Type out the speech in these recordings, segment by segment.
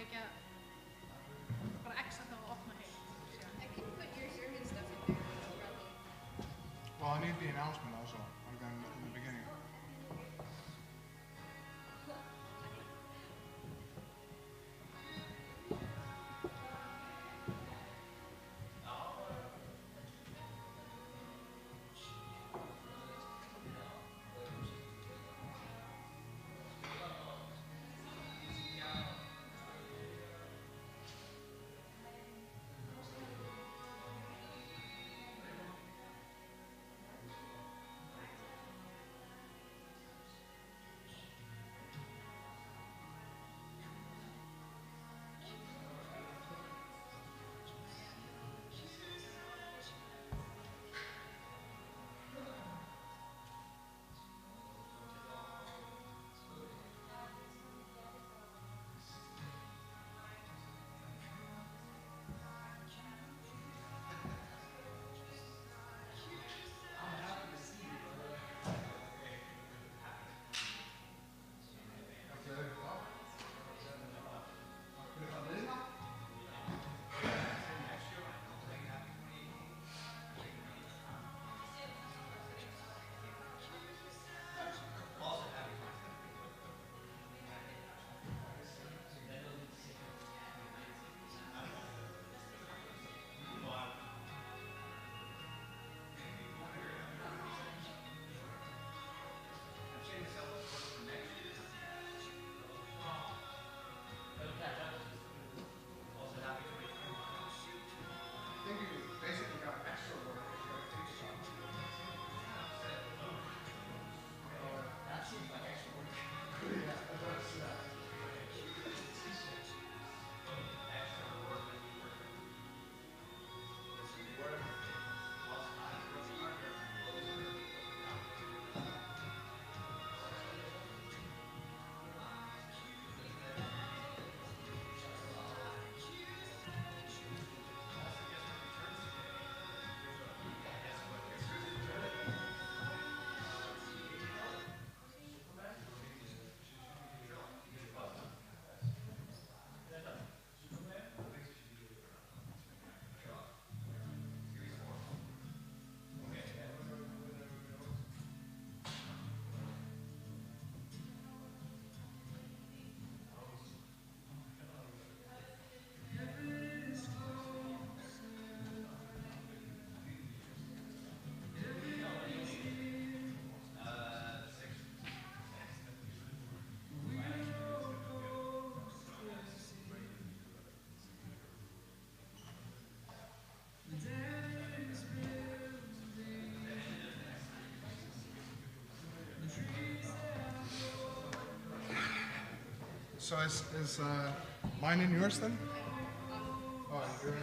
ekki að bara exa það og opna hitt. I can put your sermon stuff in there. Well, I need the announcement also, like in the beginning. So is mine in yours then? Oh, yours.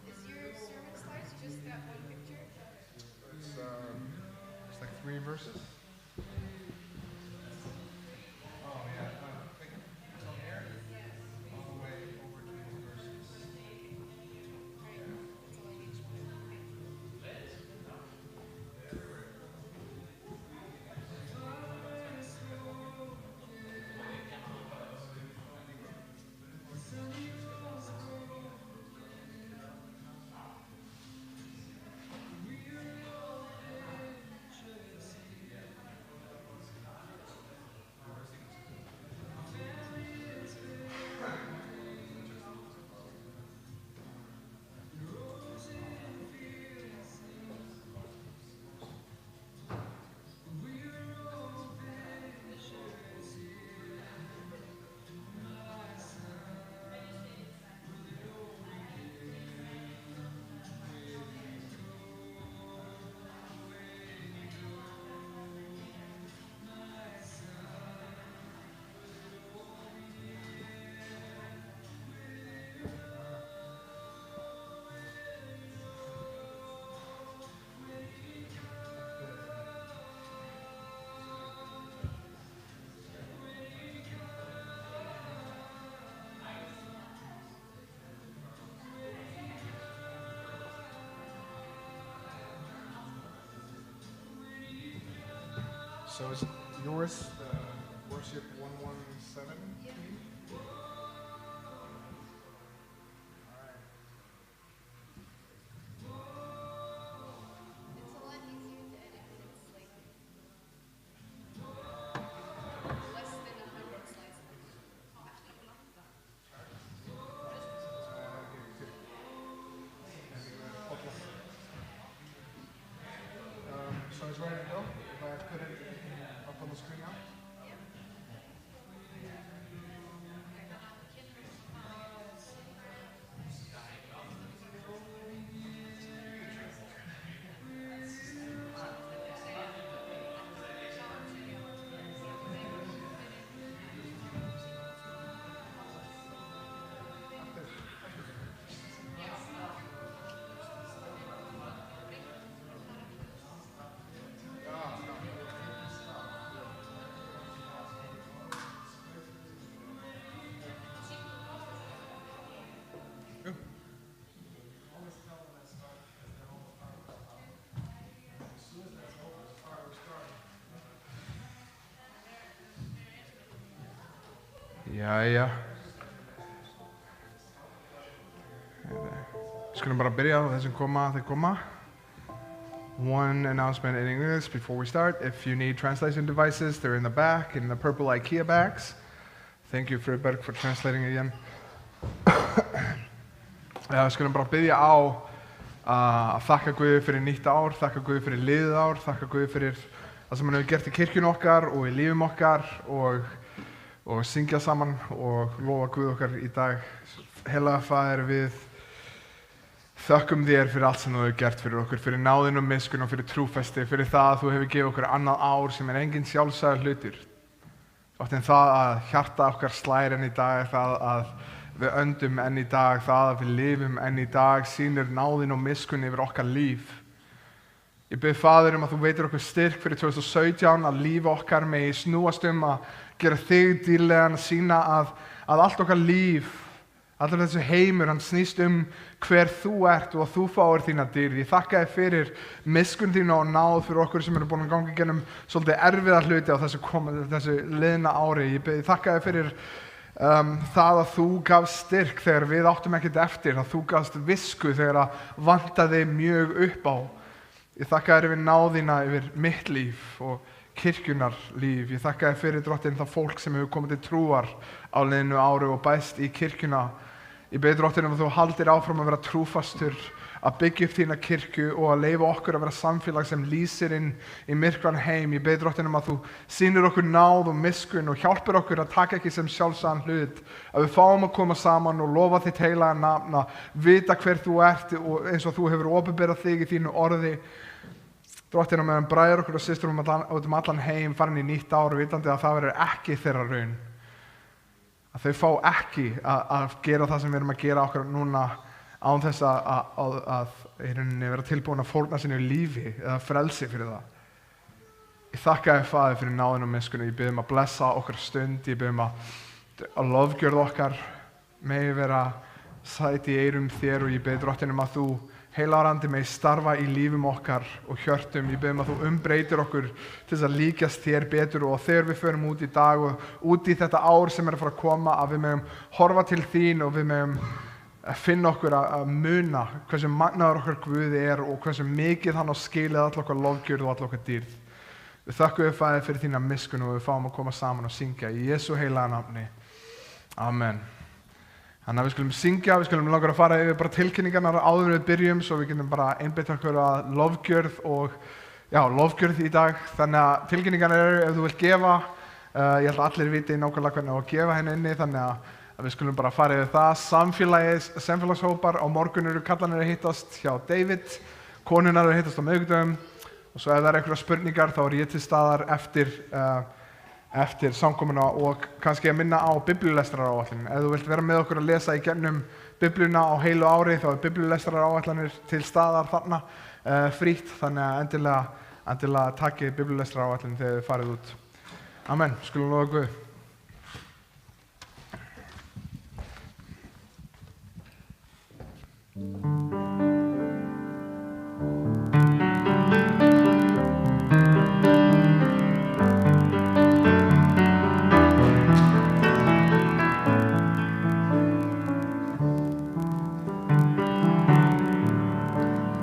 Is your sermon slides just that one picture? It's like 3 verses. Oh yeah, from here all the way over to these verses. Right. That's all I need. So is yours worship 117? Yeah. It's a lot easier to edit when it's like less than 100 slides. Oh, actually, I'm not done. So it's ready to go? If I put it up on the screen now? Jæja. Skulum bara byrja á þessum þeir koma. One announcement in English before we start. If you need translation devices, they're in the back, in the purple IKEA bags. Thank you, Friðberg, for translating again. Skulum bara byrja á að þakka Guði fyrir nýtt ár, þakka Guði fyrir liðið ár, þakka Guði fyrir það sem hann hefur gert í kirkjunni okkar og í lífum okkar og syngja saman og lofa Guð okkar í dag. Heilaga Faðir, við þökkum þér fyrir allt sem þú hefur gert fyrir okkur, fyrir náðin og miskunn og fyrir trúfesti, fyrir það að þú hefur gefið okkur annað ár sem engin sjálfsagður hlutur. En það að hjarta okkar slær enn í dag, það að við öndum enn í dag, það að við lifum enn í dag, sýnir náðin og miskunn yfir okkar líf. Ég bið Faðir að þú veitir okkur styrk fyrir 2017, að líf okkar megi snúast að gera þig dýrlegan, að sýna að allt okkar líf, allur þessu heimur, hann snýst hver þú ert og að þú fáir þína dýrð. Ég þakka þér fyrir miskunn þína og náð fyrir okkur sem eru búin að ganga gennum svolítið erfiða hluti á þessu liðna ári. Ég þakka þér fyrir það að þú gafst styrk þegar við áttum ekkert eftir, að þú gafst visku þegar að vantaði mjög upp á. Ég þakka þér yfir náðina yfir mitt líf og kirkjunar líf. Ég þakka þér fyrir Drottinn það fólk sem hefur komið til trúar á liðnu ári og bæst í kirkjuna. Ég bið Drottinn að þú haldir áfram að vera trúfastur, að byggja upp þína kirkju og að leyfa okkur að vera samfélag sem lýsir inn í myrkvan heim. Ég bið Drottinn að þú sýnir okkur náð og miskunn og hjálpir okkur að taka ekki sem sjálfsagðan hlut, að við fáum að koma saman og lofa þitt heilaga nafn, að vita hver þú ert og eins og þú hefur opinberað þig í þínu orði. Drottinn, meðan bræður okkur og systur út allan heim farin í nýtt ár, vitandi að það verður ekki þeirra raun. Að þau fá ekki að gera það sem við erum að gera okkur núna án þess að í rauninni vera tilbúin að fórna sínu lífi eða frelsi fyrir það. Ég þakka þér, Faðir, fyrir náðin og miskunni. Ég bið að blessa okkar stund, ég bið að lofgjörð okkar megi vera sæt í eyrum þér og ég bið Drottinn að þú heilagur andi megi starfa í lífum okkar og hjörtum. Ég bið að þú umbreytir okkur til þess að líkjast þér betur og þegar við förum út í dag og út í þetta ár sem að fara að koma, að við megum horfa til þín og við megum finna okkur að muna hversu magnaður okkar Guði og hversu mikið hann á skilið all okkar lofgjörð og all okkar dýrð. Við þökkum þér, Faðir, fyrir þína miskunn og við fáum að koma saman og syngja í Jesú heilaga nafni. Amen. Þannig að við skulum syngja, við skulum langar að fara yfir bara tilkynningarnar áður en við byrjum svo við getum bara einbeitt okkur að lofgjörð og lofgjörð í dag. Þannig að tilkynningarnar eru ef þú vilt gefa, ég held að allir viti nákvæmlega hvernig á að gefa henni inni, þannig að við skulum bara fara yfir það. Samfélagshópar á morgun eru kallanir að hittast hjá David, konurnar eru að hittast á miðvikudögum og svo ef það eru einhverjar spurningar þá er ég til staðar eftir samkomuna og kannski að minna á biblíulestraráætlun. Ef þú vilt vera með okkur að lesa í gegnum biblíuna á heilu ári þá er biblíulestraráætlanir til staðar þarna frítt, þannig að endilega takið biblíulestraráætlun þegar þið farið út. Amen. Skulum lofa Guð.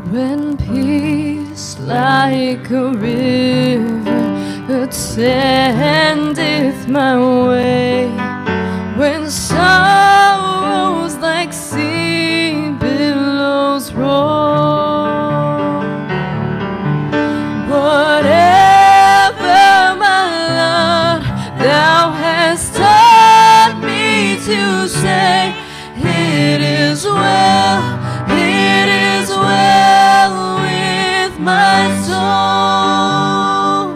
When peace like a river attendeth my way, when sorrows like sea billows roll, whatever my Lord thou hast taught me to say, it is well with my soul.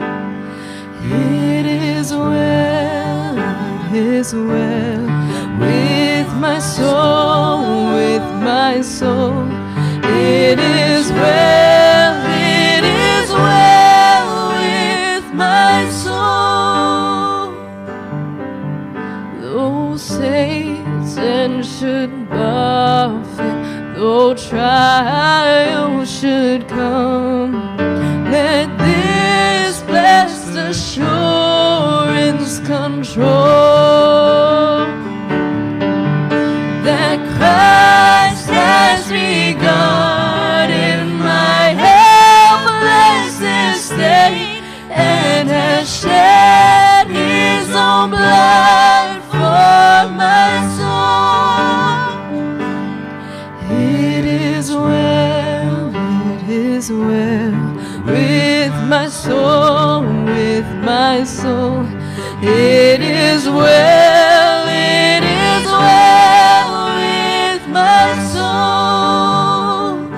It is well with my soul, with my soul. It is well with my soul. Though Satan should buffet, though trial should come, let this blessed assurance control, that Christ has regarded my helpless estate and has shed his own blood for my soul. It is well with my soul, with my soul. It is well with my soul.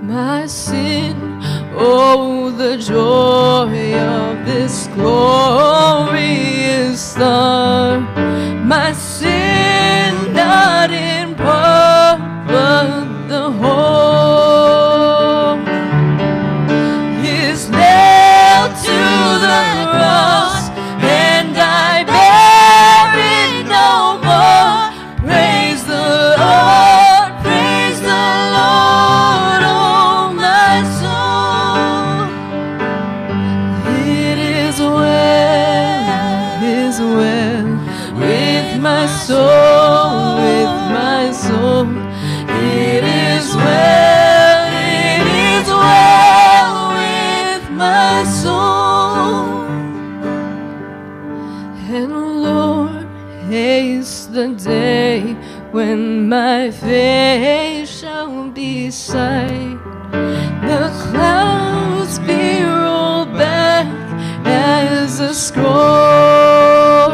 My sin, oh, the joy of this glorious star. My sin, not in part, but the whole, is nailed to the cross, and I bear it no more. Praise the Lord, oh my soul. It is well with my soul, with my soul. It is well with my soul. And Lord, haste the day when my face shall be sight, the clouds be rolled back as a scroll,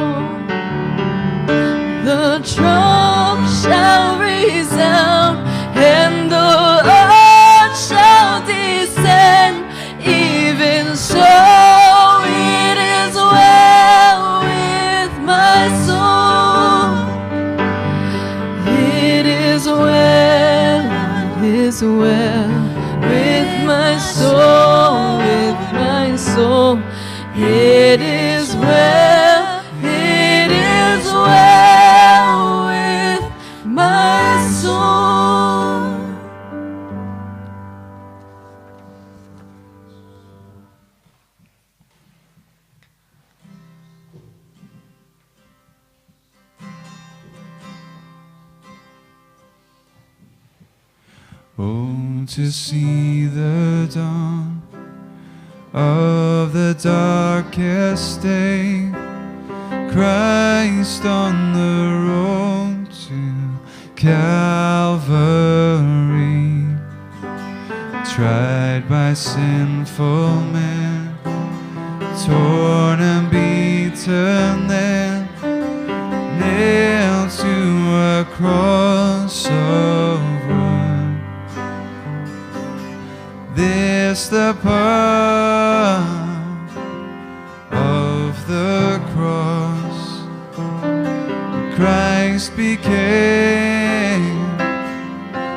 the trump shall resound, and the Lord shall descend. Even so, it is well with my soul. It is well with my soul, with my soul. It is well with my soul. Oh, to see the dawn of the darkest day, Christ on the road to Calvary, tried by sinful men, torn and beaten then, nailed to a cross of wood. This the power of the cross. Christ became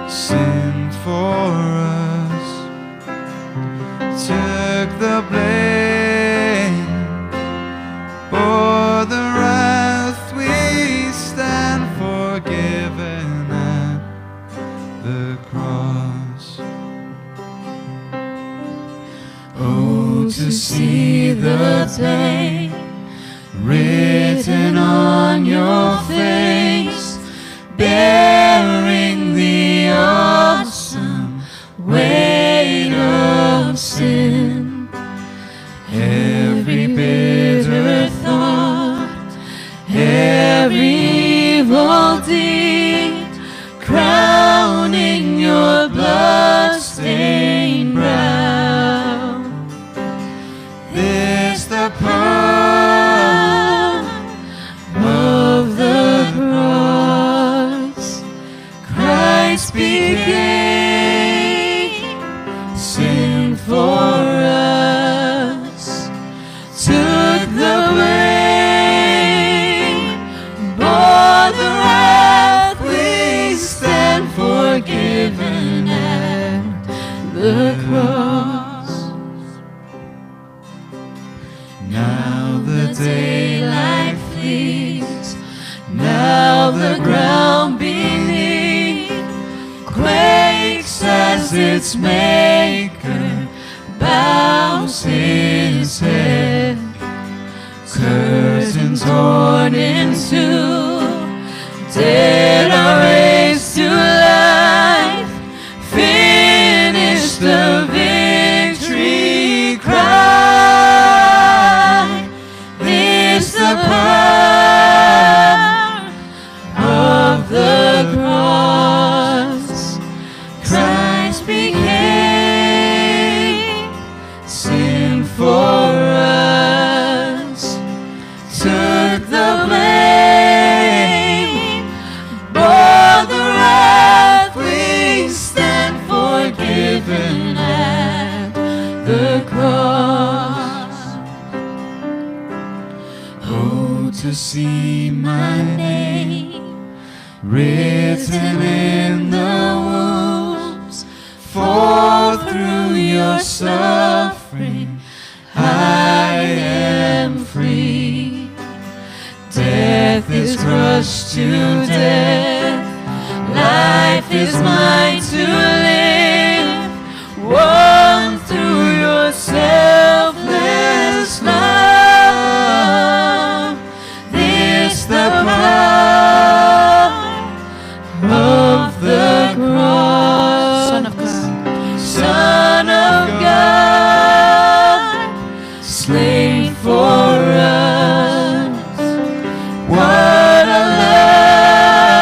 sin for us, took the blame, bore the wrath. We stand forgiven at the cross. Oh, to see the pain written on your face, bearing the awesome Christ became sin for us, took the blame, bore the wrath, we stand forgiven at the cross. Now the daylight flees, now the ground beneath quakes as its maker bows his head. Curtains torn in two, dead are raised to life, finished the victory cry. This the power of the cross. Christ became sin for us, took the blame, bore the wrath, we stand forgiven at the cross. Oh, to see my name written in the wounds, for through your suffering I am free. Death is crushed to death, life is mine to live, won through your selfless love. This the power of the cross. Son of God, Son of God, slain for us. What a love,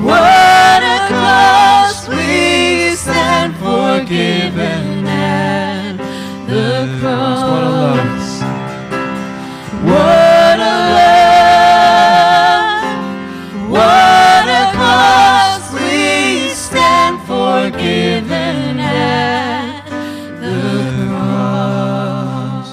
what a cost, we stand forgiven at the cross. What a love, what a love, what a cost, we stand forgiven at the cross.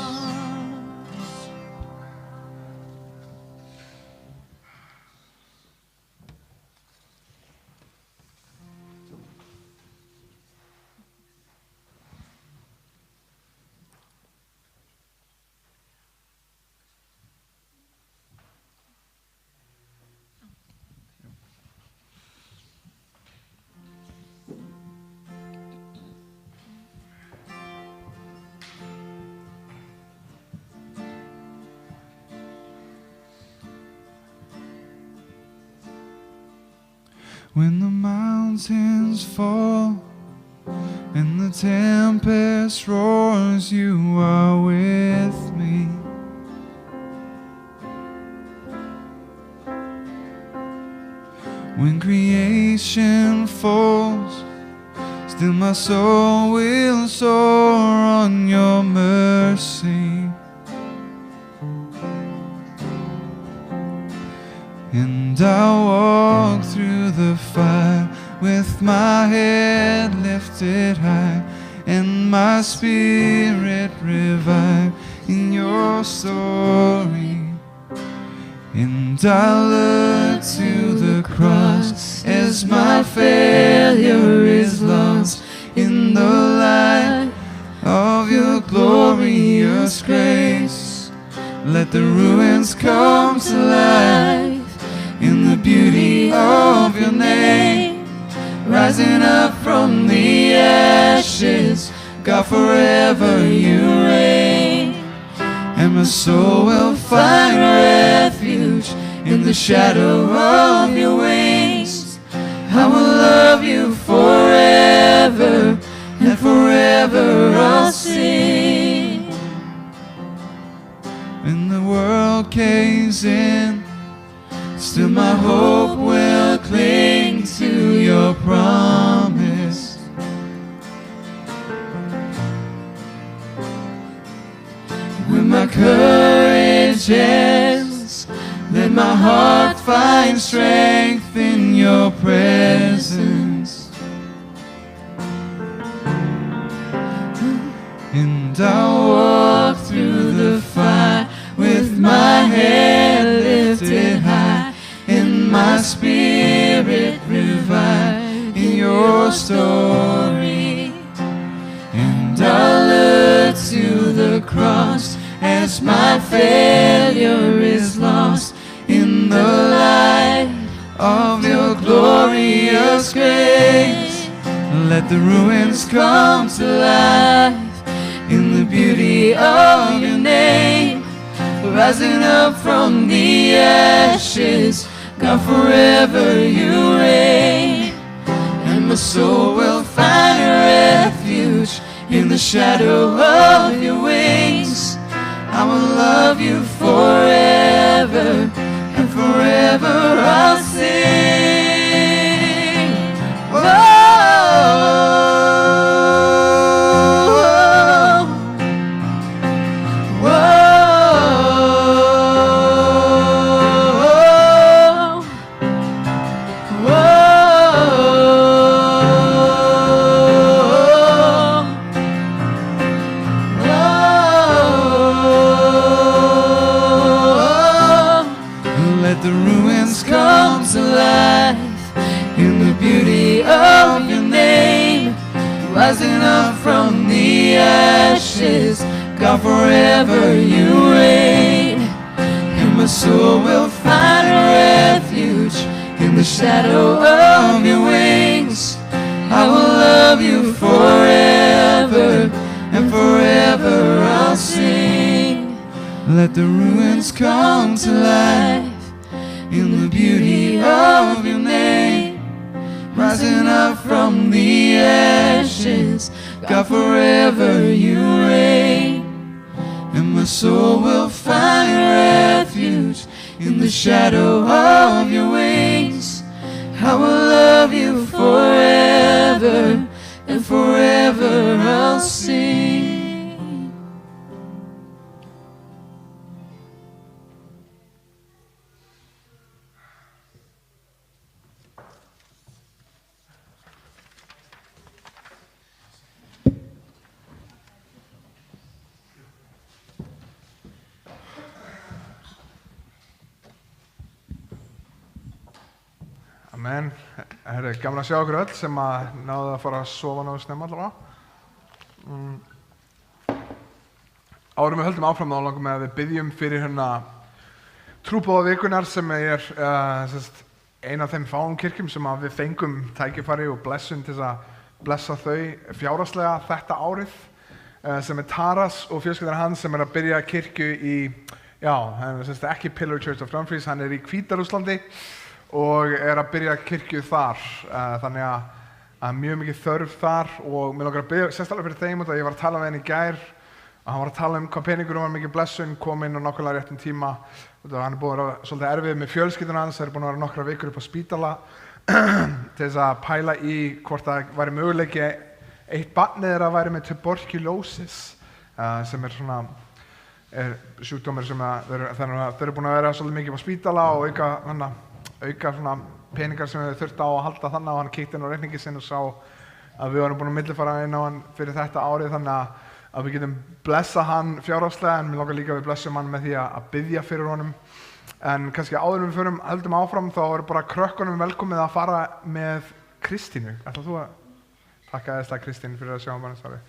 When the mountains fall and the tempest roars, you are with me. When creation falls, still my soul will soar on your mercy. And I'll walk through the fire with my head lifted high and my spirit revived in your story. And I look to the cross as my failure is lost in the light of your glorious grace. Let the ruins come to life in the beauty of your name, rising up from the ashes, God, forever you reign. And my soul will find refuge in the shadow of your wings. I will love you forever, and forever I'll sing. When the world caves in, still my hope will cling to your promise. When my courage ends, let my heart find strength in your presence. 'cause my failure is lost in the light of your glorious grace. Let the ruins come to life In the beauty of your name, rising up from the ashes, God, forever you reign. And my soul will find refuge in the shadow of your wings. I will love you forever, and forever I'll sing. Whoa. Let the ruins Come to life in the beauty of your name, rising up from the ashes, God, forever you reign. And my soul will find refuge in the shadow of your wings. I will love you forever, and forever I'll sing. Let the ruins come to life In the beauty of your name, rising up from the ashes, God, forever you reign. And my soul will find refuge in the shadow of your wings. I will love you forever, and forever I'll sing. Amen. Það er gaman að sjá okkur öll sem að náðu að fara að sofa náðu snemma allavega. Árum við höldum áfram þá langum með að við byggjum fyrir hérna trúboðavikunar sem er ein af þeim fáum kirkjum sem að við fengum tækifæri og blessun til að blessa þau fjárhagslega þetta árið, sem er Taras og fjölskyldan hans sem er að byrja kirkju í, hann er ekki Pillar Church of Dumfries, hann er í Hvíta-Rússlandi og er að byrja kirkju þar, þannig að mjög mikið þörf þar og mér langar að byrja sérstaklega fyrir þeim og það ég var að tala með henni í gær og hann var að tala hvað peningur var mikið blessun, kom inn á nákvæmlega réttum tíma og hann er búin að vera svolítið erfið með fjölskylduna hans, það er búin að vera nokkra vikur upp á spítala til þess að pæla í hvort það væri möguleiki eitt barnið þeirra væri með tuberculosis sem er svona sjúkdómur sem þeir eru búin að vera svolítið mikið á spítala og auka svona peningar sem við þurfti á að halda þannig og hann kíkti inn á reikningi sinn og sá að við varum búin að millifara inn á hann fyrir þetta árið þannig að við getum blessa hann fjárhagslega en mér langar líka að við blessum hann með því að biðja fyrir honum. En kannski áður en við höldum áfram þá er bara krökkunum velkomið að fara með Kristínu. Ætlar þú að takka þesslega Kristín fyrir að sjá hann bara sorry.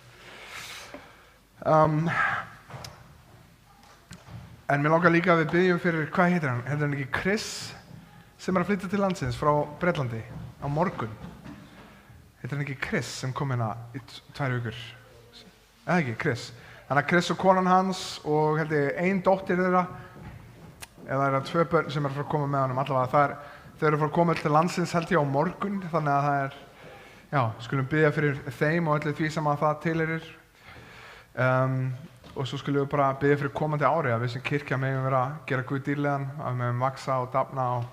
En mér langar líka að við biðjum fyrir, hvað heitir hann? Heitir hann ekki Chris? Sem er að flytja til landsins frá Bretlandi á morgun. Heitir hann ekki Chris sem kom hérna í 2 vikur? Eða ekki, Chris. Þannig að Chris og konan hans og held ég ein dóttir þeirra, eða það 2 börn sem er að fara að koma með honum allavega. Þau eru að fara að koma til landsins held ég á morgun, þannig að það skulum biðja fyrir þeim og öllu því sem að það tilheyrir. Og svo skulum við bara biðja fyrir komandi ári að við sem kirkja megum vera að gera Guð dýrlegan, að við megum vaksa og dafna og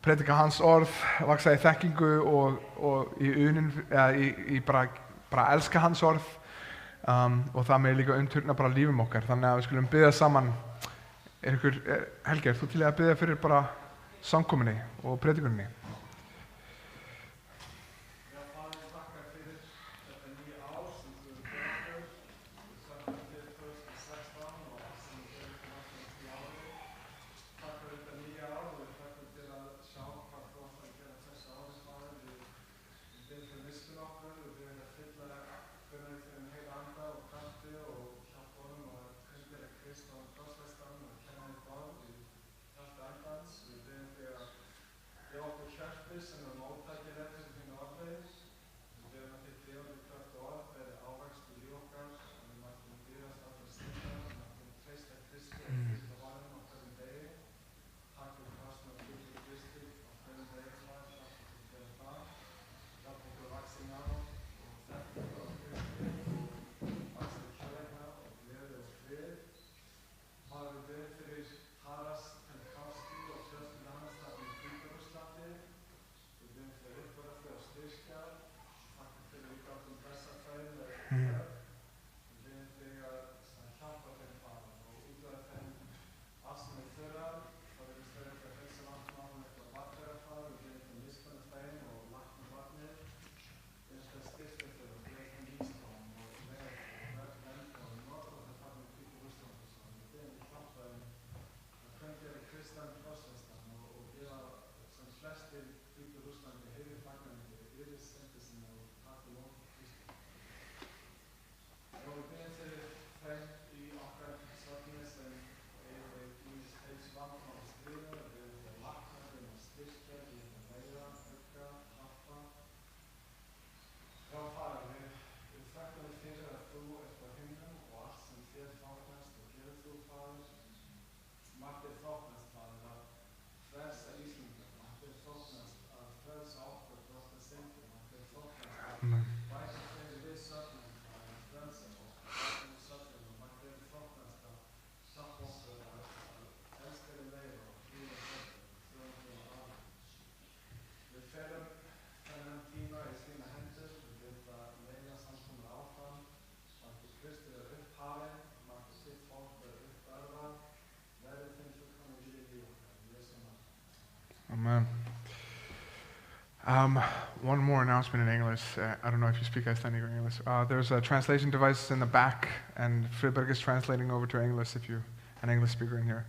predika hans orð, vaksa í þekkingu og í unin, í bara elska hans orð og það með líka umturna bara lífum okkar. Þannig að við skulum biðja saman. Helgi, þú til að biðja fyrir bara samkominni og predikuninni? Amen. One more announcement in English. I don't know if you speak Icelandic or English. There's a translation device in the back, and Friðberg is translating over to English if you're an English speaker in here.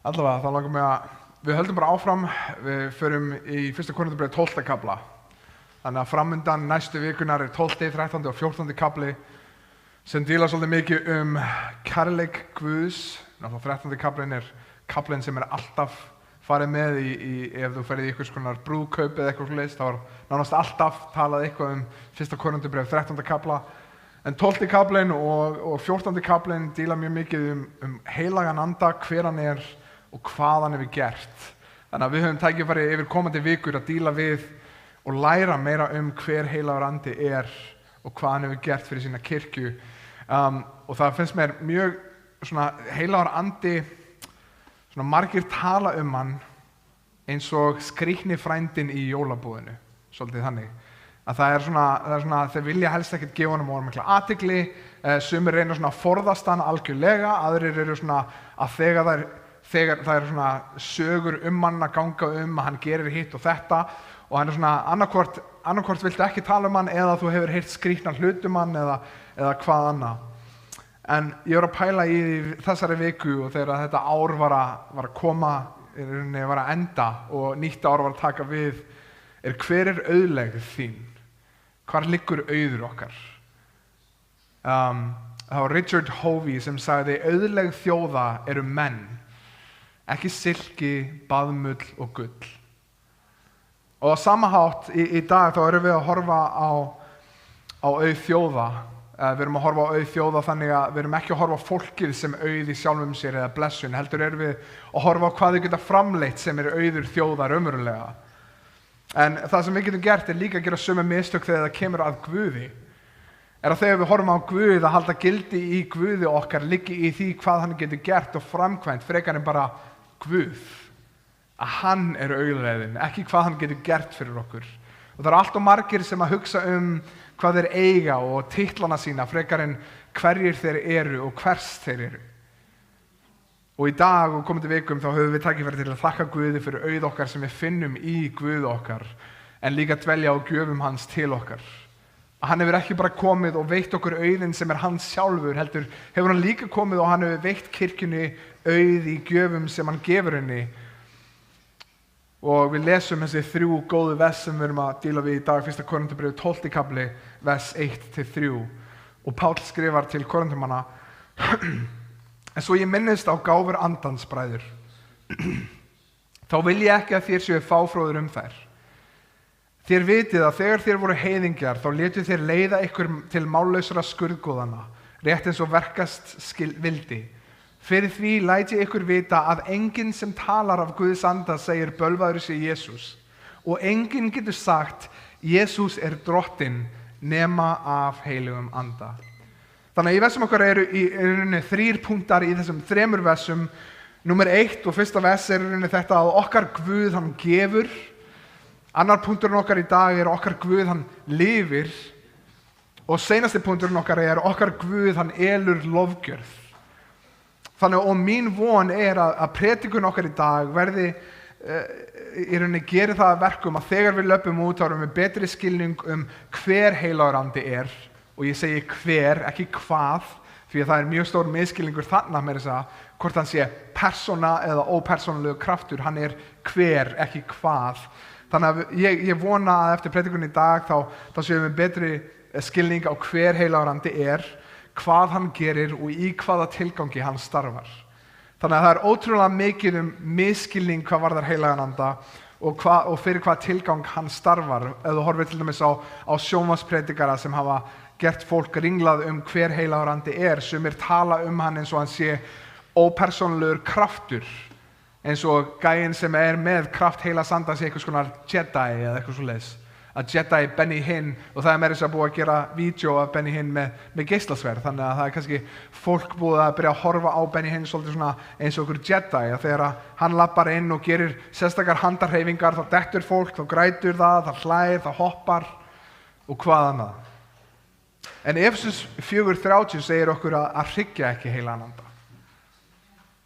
Allavega, þá langar mig að við höldum bara áfram. Við förum í 1. Korintharbréf 12. kafla. Þannig að framundan næstu vikunar 12., 13. og 14. kafli sem díla svolítið mikið kærleik Guðs. Náttúrulega 13. kaflinn kaflinn sem alltaf farið með ef þú ferð í einhvers konar brúðkaup eða eitthvað svoleiðis, þá nánast alltaf talað eitthvað 1. Korintharbréf 13. kafla. En 12. kaflinn og 14. kaflinn díla mjög mikið heilagan anda, hver hann og hvað hann hefur gert. Þannig að við höfum tækifæri yfir komandi vikur að díla við og læra meira hver heilagur andi og hvað hann hefur gert fyrir sína kirkju. Og það finnst mér mjög svona heilagur andi, svona margir tala hann eins og skrýtni frændinn í jólabúðinu, svolítið þannig. Að það er svona, þeir vilja helst ekkert gefa honum of mikla athygli, sumir reyna svona að forðast hann algjörlega, aðrir eru svona að þegar það eru svona sögur hann að ganga að hann gerir hitt og þetta, og hann er svona annarkvort viltu ekki tala hann eða þú hefur heyrt skrýtna hlut hann eða hvað annað. En ég var að pæla í þessari viku og þegar þetta ár var að koma, var að enda og nýtt ár var að taka við, hver auðlegð þín? Hvar liggur auður okkar? Það var Richard Hovey sem sagði, auðlegð þjóða eru menn, ekki silki, baðmull og gull. Og á sama hátt í dag þá erum við að horfa á auð þjóða. Við erum að horfa á auð þjóða þannig að við erum ekki að horfa á fólkið sem auð í sjálfum sér eða blessun, heldur erum við að horfa á hvað þau geta framleitt sem auður þjóðar raunverulega. En það sem við getum gert líka að gera sömu mistök þegar það kemur að Guði. Að þegar við horfum á Guð að halda gildi í Guði okkar liggi í því hvað hann getur gert og framkvæmt frekar en bara Guð. Að hann auðlegðin, ekki hvað hann getur gert fyrir okkur. Og það allt of margir sem að hugsa hvað þeir eiga og titlana sína frekar en hverjir þeir eru og hvers þeir eru. Og í dag og komandi vikum þá höfum við tækifæri til að þakka Guði fyrir auð okkar sem við finnum í Guð okkar, en líka dvelja á gjöfum hans til okkar. Að hann hefur ekki bara komið og veitt okkur auðin sem hans sjálfur, heldur hefur hann líka komið og hann hefur veitt kirkjunni auð í gjöfum sem hann gefur henni. Og við lesum þessi 3 góðu vers sem við erum að díla við í dag, 1. Korintharbréf 12. kafli, vers 1-3. Og Páll skrifar til Korintumanna, En svo ég minnist á gáfur andans, bræður, þá vil ég ekki að þér séu fáfróðir þær. Þér vitið að þegar þér voru heiðingjar, þá létu þér leiða ykkur til mállausra skurðgoðana, rétt eins og verkast vildi. Fyrir því læt ég ykkur vita að enginn sem talar af Guðs anda segir bölvaður sé Jesús, og enginn getur sagt Jesús drottinn nema af heilugum anda. Þannig að í versum okkar eru í rauninni 3 punktar í þessum 3 versum. Númer 1 og fyrsta vers í rauninni þetta að okkar Guð hann gefur. Annar punkturinn okkar í dag okkar Guð hann lifir. Og seinasti punkturinn okkar okkar Guð hann elur lofgjörð. Þannig og mín von að predikun okkar í dag verði í rauninni gerir það að verkum að þegar við löpum út þá erum við betri skilning hver heilagur andi og ég segi hver, ekki hvað, því að það mjög stór misskilningur þarna með þess að hvort hann sé persóna eða ópersónulegu kraftur, hann hver, ekki hvað. Þannig að ég vona að eftir predikun í dag þá séum við betri skilning á hver heilagur andi hvað hann gerir og í hvaða tilgangi hann starfar. Þannig að það ótrúlega mikið misskilning hvað varðar heilagan anda og fyrir hvað tilgang hann starfar. Ef þú horfir til dæmis á sjónvarpspredikara sem hafa gert fólk ringlað hver heilagur andi sumir tala hann eins og hann sé ópersónulegur kraftur, eins og gæinn sem með kraft heilags anda sé einhvers konar Jedi eða eitthvað svoleiðis. Að Jedi Benny Hinn, og það meira þess að búið að gera vídeo af Benny Hinn með geislasverð, þannig að það kannski fólk búið að byrja að horfa á Benny Hinn svolítið svona eins og okkur Jedi, að þegar hann lappar inn og gerir sérstakar handarhreyfingar þá dettur fólk, þá grætur það hlær, það hoppar og hvað annað. En Efesus 4:30 segir okkur að hryggja ekki heilagan anda.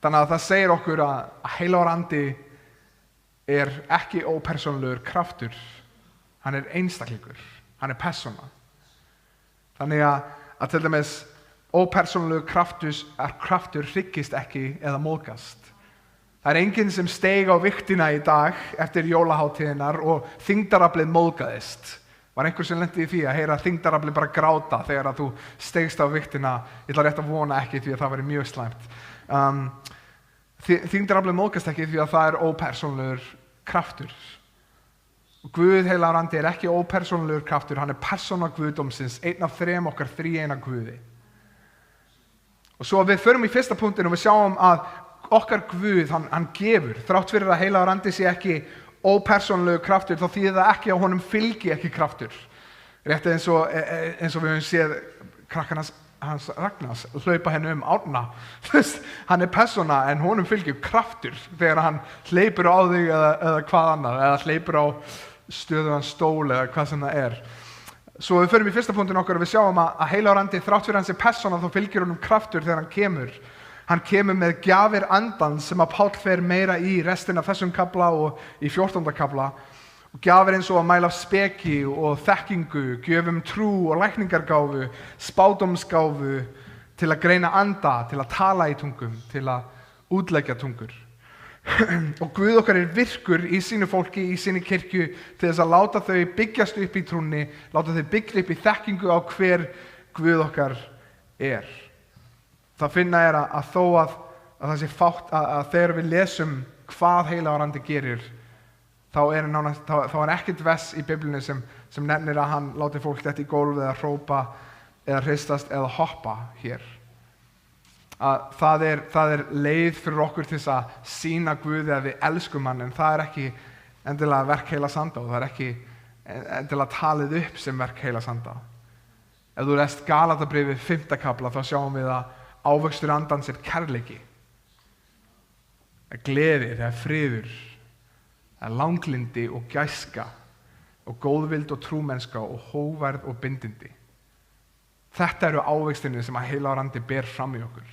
Þannig að það segir okkur að heilagur andi ekki ópersónulegur kraftur, hann einstaklingur, hann persóna. Þannig að til dæmis ópersónulegur kraftur hryggist ekki eða móðgast. Það enginn sem steig á viktina í dag eftir jólahátíðinnar og þyngdaraflið móðgaðist. Var einhver sem lenti í því að heyra þyngdaraflið bara gráta þegar að þú steigst á viktina? Ég ætla rétt að vona ekki því að það væri mjög slæmt. Þyngdaraflið móðgast ekki því að það ópersónulegur kraftur. Guð heilagur andi ekki ópersónulegur kraftur, hann persóna guðdómsins, einn af 3 okkar þríeina Guði. Og svo við förum í fyrsta punktinn og við sjáum að okkar Guð, hann gefur, þrátt fyrir að heilagur andi sé ekki ópersónulegur kraftur, þá þýðir það ekki að honum fylgi ekki kraftur. Rétt eins og við höfum séð krakkarnas hans Ragnars hlaupa henni árna. Hann persóna en honum fylgir kraftur þegar hann hleypur á þig eða hvað annað, eða hleypur á stöðugan stól eða hvað sem það Svo við förum í fyrsta punktin okkar og við sjáum að heilagur andi þrátt fyrir hans persóna þá fylgir honum kraftur þegar hann kemur. Hann kemur með gjafir andans sem að Páll fer meira í restina af þessum kafla og í 14. kafla. Og gjafir eins og að mæla speki og þekkingu, gjöfum trú og lækningargáfu, spádómsgáfu, til að greina anda, til að tala í tungum, til að útleggja tungur. Og Guð okkar virkur í sínu fólki, í sínu kirkju, til þess að láta þau byggjast upp í trúnni, láta þau byggja upp í þekkingu á hver Guð okkar Það finna að þó að það sé fátt að þegar við lesum hvað heilagur andi gerir, þá ekkert vers í Biblíunni sem nefnir að hann láti fólk detta í gólf eða hrópa eða hristast eða hoppa hér. Að það leið fyrir okkur til að sýna Guði að við elskum hann, en það ekki endilega verk heilags anda og það ekki endilega talið upp sem verk heilags anda. Ef þú lest Galatabréfið 5. kafla þá sjáum við að ávöxtur andans kærleiki, gleði, friður, langlindi og gæska og góðvild og trúmennska og hógværð og bindindi. Þetta eru ávextirnir sem að heilagur andi ber fram í okkur.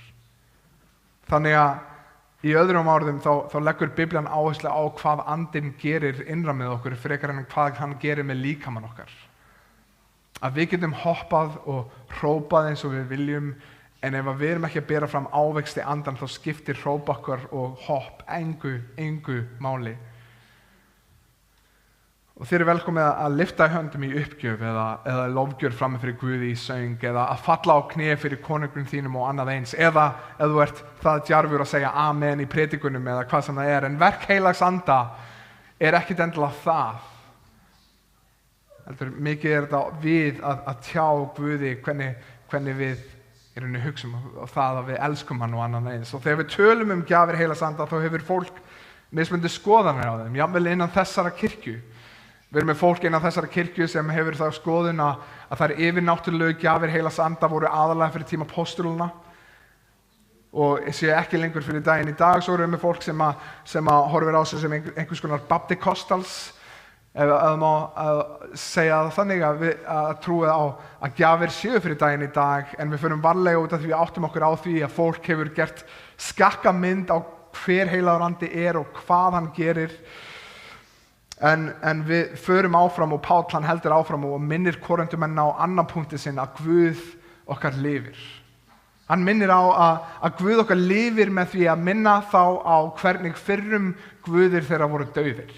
Þannig að í öðrum orðum þá leggur Biblían áherslu á hvað andinn gerir innra með okkur frekar en hvað hann gerir með líkamann okkar. Að við getum hoppað og hrópað eins og við viljum, en ef við erum ekki að bera fram ávexti andan þá skiptir hróp okkar og hopp engu máli. Og þið eru velkomið að lyfta höndum í uppgjöf eða lofgjörð frammi fyrir Guði í söng eða að falla á kné fyrir konungum þínum og annað eins eða ef þú ert það djarfur að segja amen í predikunum eða hvað sem það er. En verk heilags anda er ekkit endilega það. Heldur, mikið er þetta við að tjá Guði hvernig við erum hugsum og það að við elskum hann og annað eins. Og þegar við tölum gjafir heilags anda þá hefur fólk mismunandi skoðanir á þeim, jafnvel innan þessara kirkju. Við erum með fólk innan þessara kirkju sem hefur þá skoðun að þær yfirnáttúrulegu gjafir heilags anda voru aðalega fyrir tíma postuluna og séu ekki lengur fyrir daginn í dag. Svo erum við með fólk sem horfir á sig sem einhvers konar baptikostals, ef má segja það þannig að trúa á að gjafir séu fyrir daginn í dag, en við förum varlega út af því við áttum okkur á því að fólk hefur gert skakka mynd á hver heilagur andi er og hvað hann gerir. En við förum áfram og Páll hann heldur áfram og minnir Korintumenn á annan punkti sinn að Guð okkar lifir. Hann minnir á að Guð okkar lifir með því að minna þá á hvernig fyrrum guðir þeirra voru dauðir.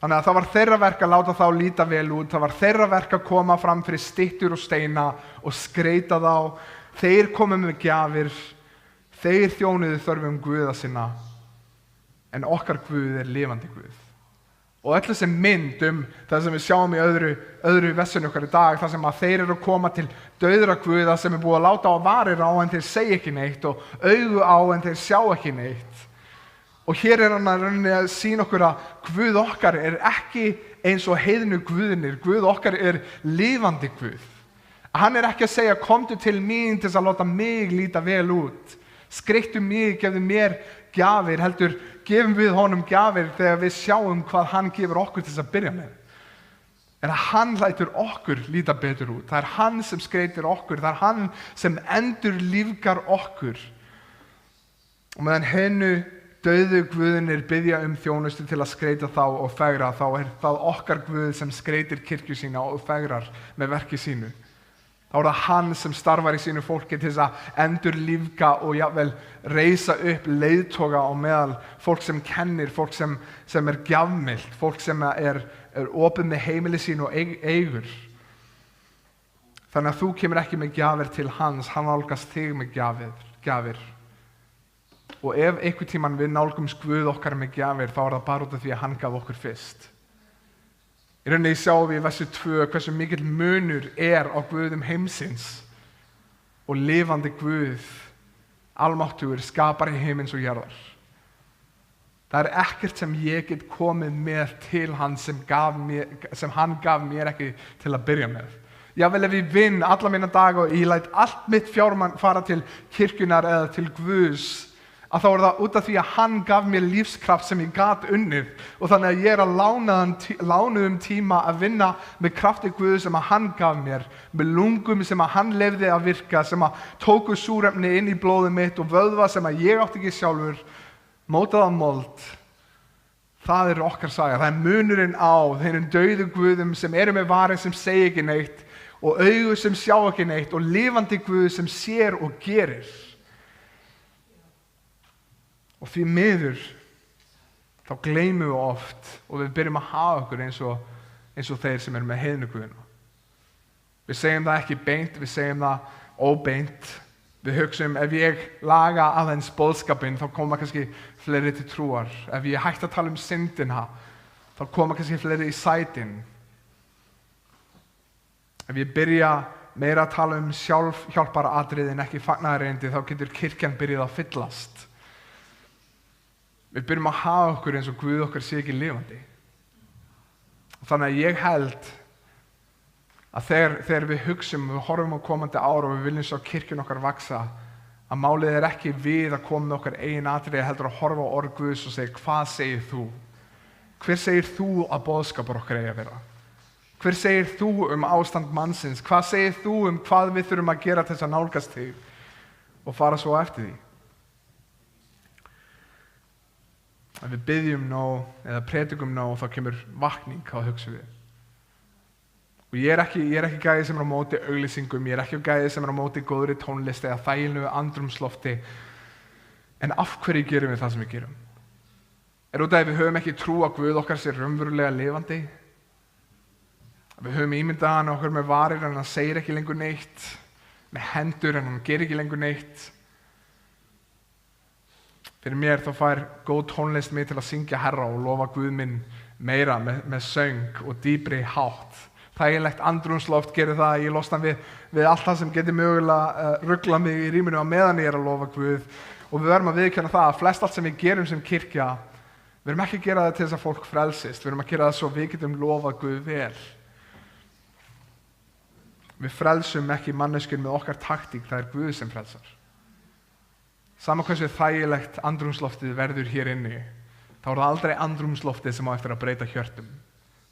Þannig að það var þeirra verk að láta þá líta vel út, það var þeirra verk að koma fram fyrir styttur og steina og skreita þá. Þeir komu með gjafir, þeir þjónuðu þörfum Guða sinna, en okkar Guð er lifandi Guð. Og öll þessi mynd það sem við sjáum í öðru vessinu okkar í dag, það sem að þeir eru að koma til dauðra guða sem er búið að láta á varir á en þeir segja ekki neitt og augu á en þeir sjá ekki neitt. Og hér er hann að sýna okkur að Guð okkar er ekki eins og heiðnu guðinir, Guð okkar er lifandi Guð. Hann er ekki að segja komdu til mín til að láta mig líta vel út, skreittu mig, gefðu mér gjafir, heldur gefum við honum gjafir þegar við sjáum hvað hann gefur okkur til að byrja með. En hann lætur okkur líta betur út. Það er hann sem skreitir okkur, það er hann sem endurlífgar okkur. Og meðan hennu dauðu guðinir biðja þjónustu til að skreita þá og fegra, þá er það okkar Guð sem skreitir kirkju sína og fegrar með verki sínu. Þá er það hann sem starfar í sínu fólki til þess að endurlífga og jafnvel reisa upp leiðtoga á meðal fólk sem kennir, fólk sem er gjafmilt, fólk sem er opið með heimili sín og eigur. Þannig að þú kemur ekki með gjafir til hans, hann nálgast þig með gjafir. Og ef einhvern tímann við nálgumst Guð okkar með gjafir, þá er það bara út af því að hann gaf okkur fyrst. Í rauninni sjáum við í versi 2 hversu mikill munur er á Guðum heimsins og lifandi Guð, almáttugur, skapari himins og jarðar. Það er ekkert sem ég get komið með til hans sem hann gaf mér ekki til að byrja með. Jafnvel ef ég vinn alla mína daga og ég læt allt mitt fjármagn fara til kirkjunar eða til Guðs, að þá er það út af því að hann gaf mér lífskraft sem ég gat unnið og þannig að ég er að lánuðum tíma að vinna með krafti Guð sem að hann gaf mér, með lungum sem að hann leyfði að virka, sem að tóku súrefni inn í blóðið mitt og vöðva sem að ég átti ekki sjálfur, mótað af mold. Það er okkar saga, það er munurinn á þeirrum dauðu guðum sem eru með varir sem segja ekki neitt og augu sem sjá ekki neitt og lifandi Guð sem sér og gerir. Og því miður, þá gleymum við oft og við byrjum að hafa okkur eins og þeir sem eru með heiðnu guðina. Við segjum það ekki beint, við segjum það óbeint. Við hugsum ef ég laga aðeins boðskapinn, þá koma kannski fleiri til trúar. Ef ég hætti að tala syndina, þá koma kannski fleiri í sætin. Ef ég byrja meira að tala sjálfhjálpara atriði en ekki fagnaðareindi, þá getur kirkjan byrjað að fyllast. Við byrjum að hafa okkur eins og Guð okkar sé ekki lifandi. Þannig að ég held að þegar við hugsum, við horfum á komandi ára og við viljum sjá kirkjun okkar vaksa, að málið er ekki við að koma með okkar eigin atriði, heldur að horfa á orð Guðs og segja, hvað segir þú? Hver segir þú að boðskapur okkar eigi að vera? Hver segir þú ástand mannsins? Hvað segir þú hvað við þurfum að gera til þess að nálgast þig? Og fara svo eftir því. Ef við biðjum nóg eða predikum nóg, þá kemur vakning, hvað hugsa við. Og ég er ekki gæði sem er á móti auglýsingum, ég er ekki gæði sem er á móti góðri tónlist eða þægilegu andrúmslofti. En af hverju gerum við það sem við gerum? út af því við höfum ekki trú á Guð okkar sé raunverulega lifandi. Við höfum ímyndað hann okkur með varir en hann segir ekki lengur neitt, með hendur en hann gerir ekki lengur neitt. Fyrir mér þá fær góð tónlist mig til að syngja Herra og lofa Guð minn meira með söng og dýpri hátt. Þægilegt andrúmsloft gerir það að ég losna við allt það sem getur mögulega rugla mig í rýminu á meðan ég að lofa Guð. Og við verðum að viðurkenna það að flest allt sem við gerum sem kirkja, við erum ekki að gera það til þess að fólk frelsist, við erum að gera það svo við getum lofað Guð vel. Við frelsum ekki manneskjur með okkar taktík, það Guð sem frelsar. Sama hversu þægilegt andrúmsloftið verður hér inni, þá það aldrei andrúmsloftið sem á eftir að breyta hjörtum.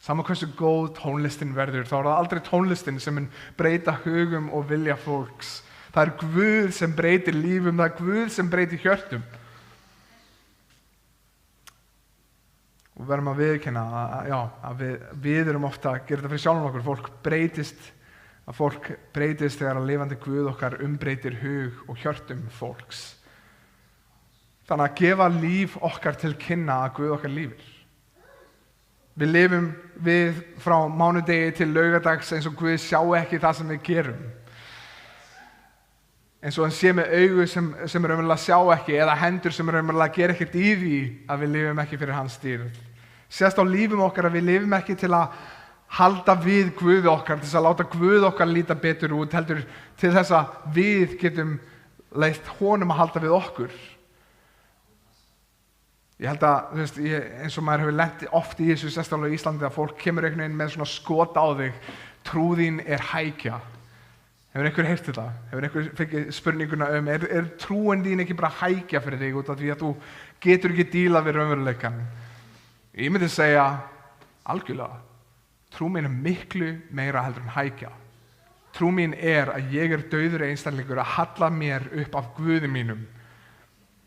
Sama hversu góð tónlistin verður, þá það aldrei tónlistin sem mun breyta hugum og vilja fólks. Það Guð sem breytir lífum, það Guð sem breytir hjörtum. Og við verðum að viðurkenna að við erum ofta að gera þetta fyrir sjálfum okkur. Fólk breytist þegar að lifandi Guð okkar umbreytir hug og hjörtum fólks. Þannig að gefa líf okkar til kynna að Guð okkar lífir. Við lifum frá mánudegi til laugadags eins og Guð sjá ekki það sem við gerum. Eins og hann sé með augu sem raunverulega sjá ekki eða hendur sem raunverulega gera ekkert í því að við lifum ekki fyrir hans stýrð. Sést á lífum okkar að við lifum ekki til að halda við Guð okkar, til þess að láta Guð okkar líta betur út, heldur til þess að við getum leyft honum að halda við okkur. Ég held að, eins og maður hefur lent oft í þessu sérstaklega í Íslandi, að fólk kemur einhvern veginn með svona skot á þig, trú þín hækja. Hefur einhver heyrt þetta? Hefur einhver fengið spurninguna er trúin þín ekki bara hækja fyrir þig út af því að þú getur ekki dílað við raunveruleikann? Ég myndi segja, algjörlega, trú mín miklu meira heldur en hækja. Trú mín að ég dauður einstaklingur að halla mér upp af Guði mínum.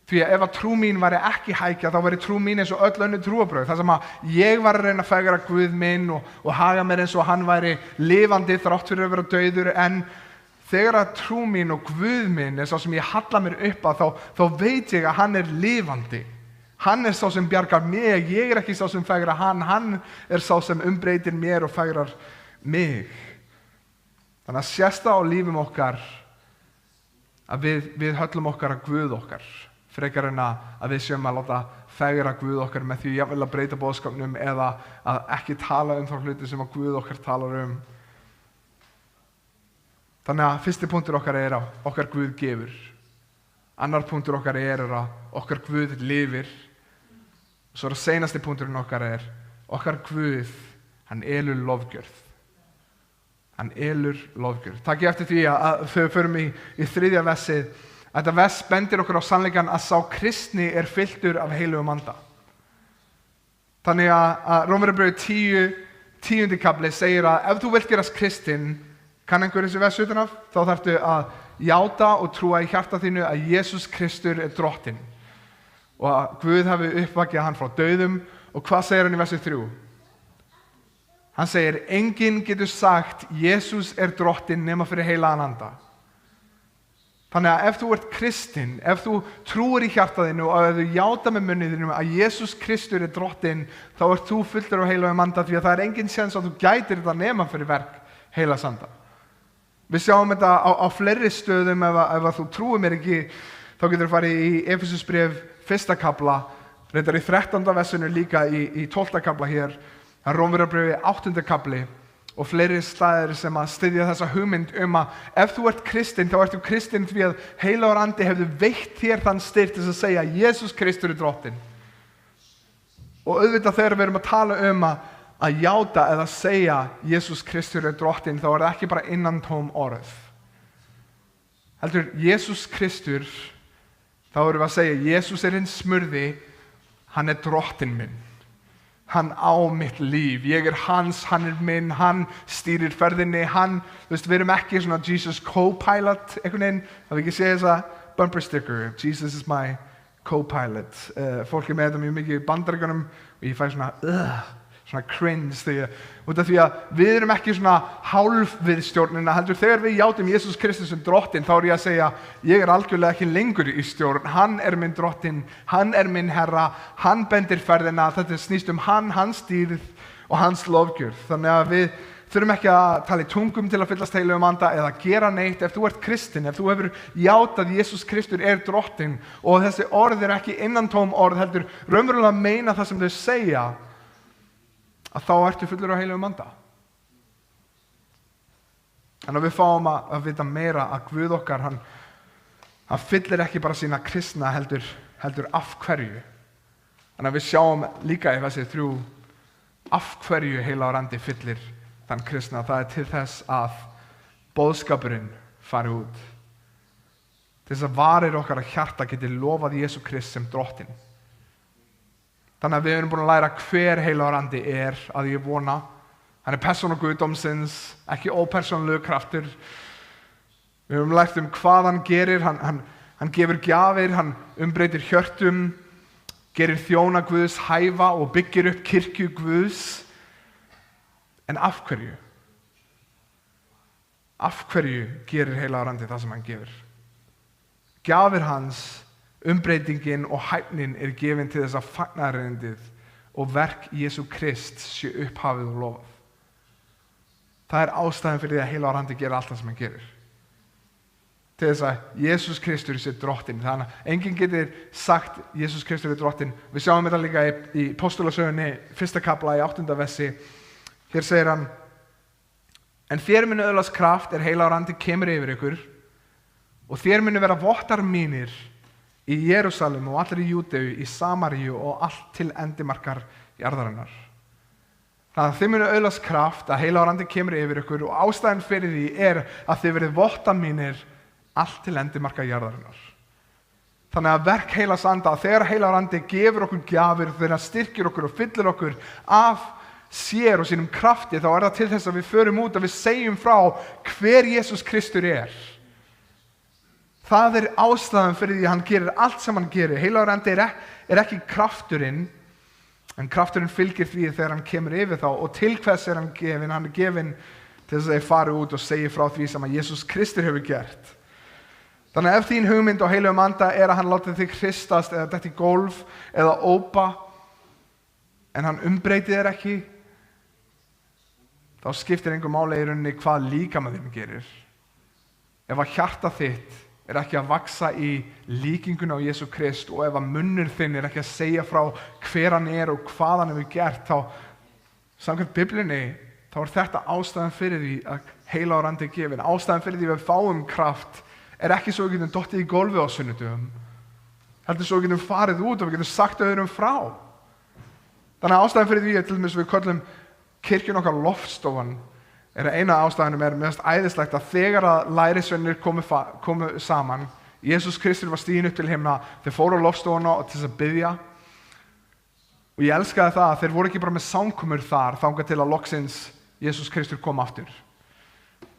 Því að ef að trú mín væri ekki hækja, þá væri trú mín eins og öll önnur trúarbrögð. Það sem að ég var að reyna að fegra Guð minn og haga mér eins og hann væri lifandi þrátt fyrir að vera dauður, en þegar að trú mín og Guð minn er sá sem ég halla mér upp að, þá veit ég að hann er lifandi. Hann er sá sem bjargar mig, ég er ekki sá sem fegra hann er sá sem umbreytir mér og fegrar mig. Þannig að sést það á lífum okkar að við höllum okkar að Guð okkar, frekar en að við séum að láta fegra Guð okkar með því jafnvel að breyta boðskapnum eða að ekki tala þá hluti sem að Guð okkar talar Þannig að fyrsti punktur okkar að okkar Guð gefur. Annar punktur okkar að okkar Guð lifir. Svo seinasti punkturinn okkar okkar Guð, hann elur lofgjörð. Hann elur lofgjörð. Takk eftir því að þau förum í þriðja versið. Þetta vers bendir okkur á sannleikann að sá kristni fylltur af heilugum anda. Þannig að Rómverjabréfið 10. kafli segir að ef þú vilt gerast kristinn, kann einhver þessi vers utan af, þá þarftu að játa og trúa í hjarta þínu að Jesús Kristur drottinn og að Guð hafi uppvakið hann frá dauðum. Og hvað segir hann í versi 3? Hann segir, enginn getur sagt Jesús drottinn nema fyrir heilagan anda. Þannig að ef þú ert kristinn, ef þú trúir í hjartaðinu og ef þú játa með munniðinu að Jesús Kristur drottinn, þá ert þú fullur af heilagum anda, því að það engin séns að þú gætir þetta nema fyrir verk heilags anda. Við sjáum þetta á fleiri stöðum. Ef þú trúir mér ekki, þá getur þú farið í Efesusbréf 1. kafla, reyndar í 13. versinu líka í 12. kafla hér, Rómverjabréfið 8. kafli og fleiri staðir sem að styðja þessa hugmynd að ef þú ert kristinn, þá ert þú kristinn því að heilagur andi hefur veitt þér þann styrk til að segja Jesús Kristur drottinn. Og auðvitað þegar við erum að tala að játa eða segja Jesús Kristur drottinn, þá það ekki bara innantóm orð. Heldur Jesús Kristur, þá erum við að segja Jesús hinn smurði, hann drottinn minn. Hann á mitt líf, ég hans, hann minn, hann stýrir ferðinni, við erum ekki svona Jesus co-pilot, einhvern veginn, að við ekki segja þessa bumper sticker, Jesus is my co-pilot. Fólk með þetta mjög mikið í Bandaríkjunum og ég fæ svona, svona cringe út af því að við erum ekki svona hálf við stjórnina, heldur þegar við játum Jesús Kristus sem drottinn, þá ég að segja, ég algjörlega ekki lengur í stjórn, hann minn drottinn, hann minn herra, hann bendir ferðina, þetta snýst hann, hans stýrð og hans lofgjörð. Þannig að við þurfum ekki að tala í tungum til að fyllast Heilugum Anda eða gera neitt. Ef þú ert kristinn, ef þú hefur játað Jesús Kristur drottinn og þessi orð ekki innantóm orð, heldur raunverulega meina það sem þau segja, að þá ertu fullur á Heilugum Anda. En við fáum að vita meira að Guð okkar, hann fyllir ekki bara sína kristna, heldur af hverju. Þannig að við sjáum líka í þessi 3 af hverju Heilagur Andi fyllir þann kristna. Það til þess að boðskapurinn fari út. Til þess að varir okkar að hjarta geti lofað Jesú Krist sem drottinn. Þannig að við erum búin að læra hver Heilagur Andi að ég vona. Hann persóna guðdómsins, ekki ópersónulegur kraftur. Við höfum lært hvað hann gerir, hann gefur gjafir, hann umbreytir hjörtum, gerir þjóna Guðs hæfa og byggir upp kirkju Guðs. En af hverju? Af hverju gerir Heilagur Andi það sem hann gefur? Gjafir hans, umbreytingin og hæfnin gefin til þess að fagnaðarerindið og verk Jesú Krist sé upphafið og lofað. Það ástæðan fyrir því að Heilagur Andi gerir allt það sem hann gerir. Til þess að Jesús Kristur sé drottinn. Þannig að enginn getur sagt Jesús Kristur drottinn. Við sjáum þetta líka í Postulasögunni, 1. kafla í 8. versi. Hér segir hann: En þér munu öðlast kraft Heilagur Andi kemur yfir ykkur, og þér munu vera vottar mínir í Jerúsalem og allri Júdeu, í Samaríu og allt til endimarkar jarðarinnar. Þannig að þið munu öðlast kraft Heilagur Andi kemur yfir ykkur, og ástæðan fyrir því að þið verið vottar mínir allt til endimarkar jarðarinnar. Þannig að verk Heilags Anda, þegar Heilagur Andi gefur okkur gjafir, þegar hann styrkir okkur og fyllir okkur af sér og sínum krafti, þá það til þess að við förum út, að við segjum frá hver Jesús Kristur Það ástæðan fyrir því að hann gerir allt sem hann gerir. Heilagur Andi ekki krafturinn, en krafturinn fylgir því þegar hann kemur yfir þá, og til hvers hann gefinn? Hann gefinn til þess að þeir fari út og segi frá því sem að Jesús Kristur hefur gert. Þannig að ef þín hugmynd og Heilugum Anda að hann láti þig hristast eða detta í gólf eða ópa, en hann umbreytir þér ekki, þá skiptir engu máli í rauninni hvað líkaminn þinn gerir. Ef að hjarta þitt ekki að vaxa í líkinguna á Jesú Krist, og ef að munnur þinn ekki að segja frá hver hann og hvað hann hefur gert, þá samkvæmt Biblíunni, þá þetta ástæðan fyrir því að Heilagur Andi gefinn. Ástæðan fyrir því að við fáum kraft ekki svo við getum dottið í gólfið á sunnudögum, heldur svo við getum farið út og við getum sagt öðrum frá. Þannig að ástæðan fyrir því að til dæmis við köllum kirkjun okkar loftstofan, eina ástæðanum mest æðislegt að þegar að lærisveinir komu saman, Jesús Kristur var stiginn upp til himna, þeir fóru á loftstofuna til þess að biðja, og ég elskaði það að þeir voru ekki bara með samkomur þar þangað til að loksins Jesús Kristur kom aftur.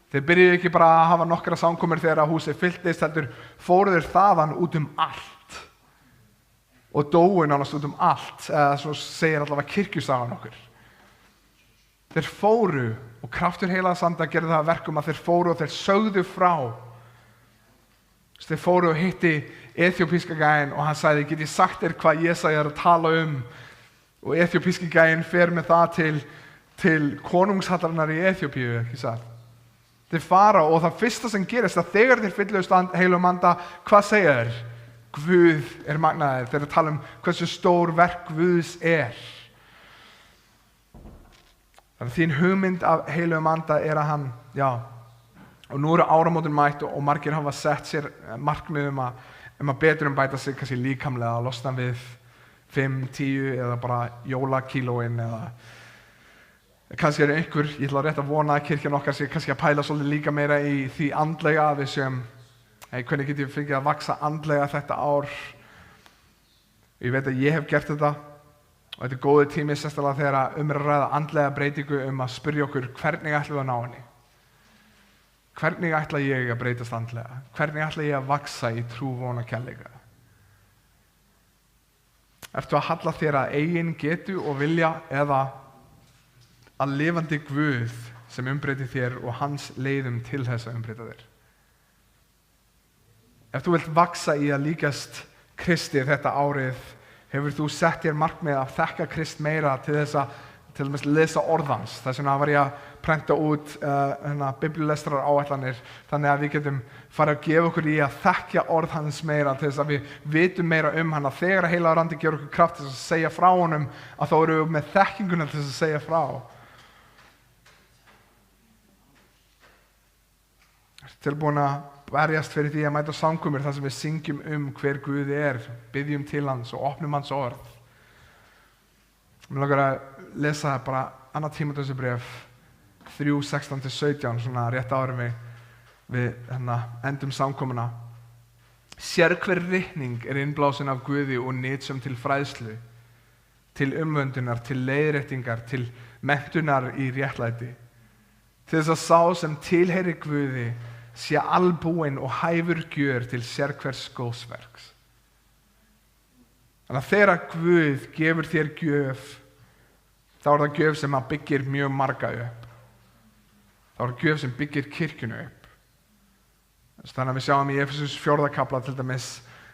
Þeir byrjuðu ekki bara að hafa nokkra samkomur þegar að húsið fylltist, heldur fóru þeir þaðan út allt og dóu nánast út allt, eða svo segir allavega kirkjusagan okkur. Þeir fóru, og kraftur Heilags Anda gerði það að verkum að þeir fóru og þeir sögðu frá. Þeir fóru og hitti eþjópíska gæinn og hann sagði: Get ég sagt þér hvað Jesaja að tala Og eþjópíski gæinn fer með það til konungshallarinnar í Eþjópíu, ekki satt? Þeir fara, og það fyrsta sem gerist að þegar þeir fyllust Heilugum Anda, hvað segja þeir? Guð magnaður. Þeir tala hversu stór verk Guðs Þannig að þín hugmynd af Heilugum Anda að hann, og nú eru áramótin mætt og margir hafa sett sér markmið að betur bæta sig kannski líkamlega, að losna við 5, 10 eða bara jólakílóin, eða kannski einhver, ég ætla rétt að vona að kirkjan okkar sé kannski að pæla svolítið líka meira í því andlega, að við séum, hvernig get ég fengið að vaxa andlega þetta ár. Ég veit að ég hef gert þetta, og þetta góður tími sérstaklega þegar að ræða andlega breytingu, að spyrja okkur hvernig ætlum við að ná henni. Hvernig ætla ég að breytast andlega? Hvernig ætla ég að vaxa í trú, von og kærleika? Ertu að halla þér að eigin getu og vilja, eða að lifandi Guð sem umbreytir þér og hans leiðum til þess að umbreyta þér. Ef þú vilt vaksa í að líkast Kristi þetta árið, hefur þú sett þér markmið að þekka Krist meira til þess að til dæmis lesa orðans. Þess vegna var ég að prenta út biblíulestrar áætlanir þannig að við getum farið að gefa okkur í að þekkja orð hans meira til þess að við vitum meira hann að þegar að Heilagur Andi gefur okkur kraft til þess að segja frá honum að þá erum við með þekkinguna til þess að segja frá. Tilbúin að berjast fyrir því að mæta á samkomur þar sem við syngjum hver Guð byggjum til hans og opnum hans orð. Mér langar að lesa bara 2. Tímóteusbréf 3:16-17 svona rétt áður við endum samkomuna. Sérhver ritning innblásin af Guði og nytsöm til fræðslu, til umvöndunar, til leiðréttingar, til menntunar í réttlæti. Til þess að sá sem tilheyrir Guði sé albúinn og hæfur gjör til sérhvers góðsverks. Þannig að þegar Guð gefur þér gjöf, þá það gjöf sem að byggir mjög marga upp. Þá það gjöf sem byggir kirkjunu upp. Þannig að við sjáum í Efesus 4. kafla til dæmis,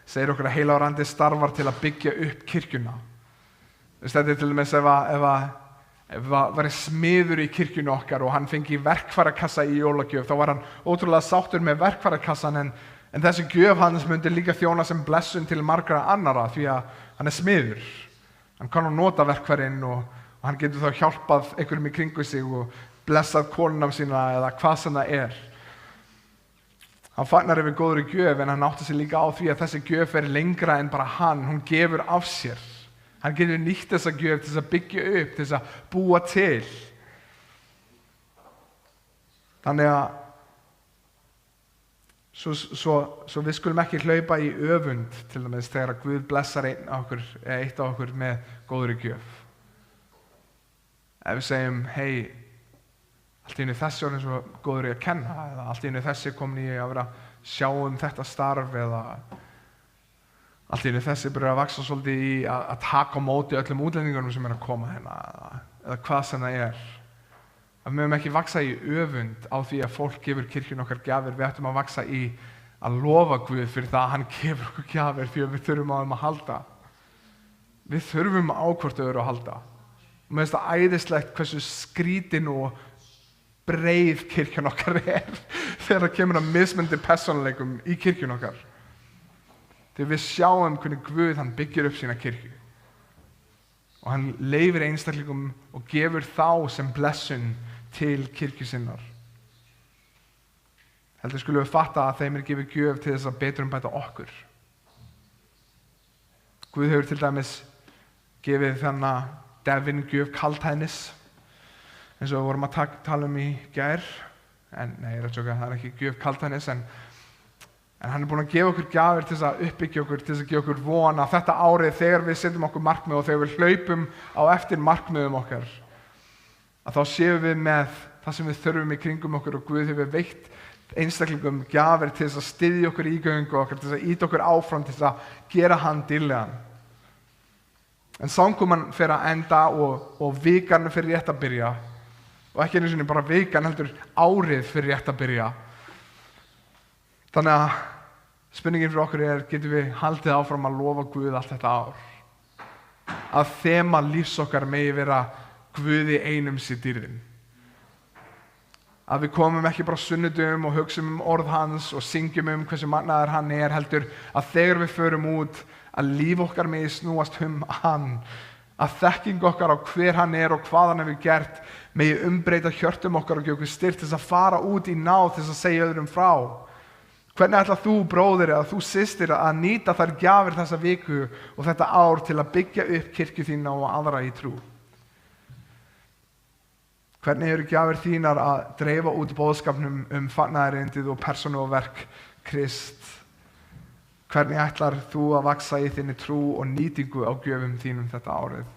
segir okkur að Heilagur Andi starfar til að byggja upp kirkjuna. Þetta til dæmis ef það væri smiður í kirkjunu okkar og hann fengi verkfærakassa í jólagjöf, þá var hann ótrúlega sáttur með verkfærakassan en þessi gjöf hans myndi líka þjóna sem blessun til margra annara því að hann smiður. Hann kann að nota verkfærin og hann getur þá hjálpað einhverjum í kringu sig og blessað konunum sína eða hvað sem það Hann fagnar yfir góðri gjöf en hann átti sig líka á því að þessi gjöf lengra en bara hún gefur af sér. Hann getur nýtt þessa gjöf til þess að byggja upp, til þess að búa til. Þannig að svo við skulum ekki hlaupa í öfund til dæmis þegar Guð blessar eitt af okkur með góðri gjöf. Ef við segjum, hei, allt í einu þessi orðin svo góður í að kenna eða allt í einu þessi komin í að vera sjá þetta starf eða allt í einu þessi byrjar að vaksa svolítið í að taka á móti öllum útlendingunum sem að koma hérna eða hvað sem það Að við mögum ekki vaksa í öfund á því að fólk gefur kirkjunni okkar gjafir, við ættum að vaksa í að lofa Guð fyrir það að hann gefur okkur gjafir því að við þurfum á þeim að halda. Við þurfum á hvort öðru að halda. Og mér finnst það æðislegt hversu skrítin og breið kirkjan okkar þegar það kemur að mismunandi persónuleikum í kirkjun okkar. Þegar við sjáum hvernig Guð hann byggir upp sína kirkju. Og hann leyfir einstaklingum og gefur þá sem blessun til kirkju sinnar. Heldur skulum við fatta að þeim gefið gjöf til þess að betrumbæta okkur. Guð hefur til dæmis gefið þannig Devin gjöf kaldhæðnis, eins og við vorum að tala í gær. Nei, það ekki gjöf kaldhæðnis, en hann búinn að gefa okkur gjafir til þess að uppbyggja okkur, til þess að gefa okkur von að þetta árið þegar við setjum okkur markmið og þegar við hlaupum á eftir markmiðum okkar, að þá séum við með það sem við þurfum í kringum okkur og Guð hefur veitt einstaklingum gjafir til þess að styðja okkur í göngu okkar, til þess að ýta okkur áfram, til þess að gera hann dýrlegan. En samkoman fer að enda og vikan fer rétt að byrja, og ekki einu sinni bara vikan heldur árið fer rétt að byrja. Þannig að spurningin fyrir okkur getum við haldið áfram að lofa Guð allt þetta ár? Að þema lífs okkar megi vera Guði einum sé dýrðin. Að við komum ekki bara sunnudum og hugsum orð hans og syngjum hversu magnaður hann heldur að þegar við förum út að líf okkar megi snúast hann, að þekking okkar á hver hann og hvað hann hefur gert megi umbreyta hjörtum okkar og gefa okkur styrk til þess að fara út í náð til þess að segja öðrum frá. Hvernig ætlar þú, bróðir, eða þú systir, að nýta þær gjafir þessa viku og þetta ár til að byggja upp kirkju þína og aðra í trú? Hvernig eru gjafir þínar að dreifa út boðskapnum fagnaðarerindið og persónu og verk Krist? Hvernig ætlar þú að vaksa í þinni trú og nýtingu á gjöfum þínum þetta árið?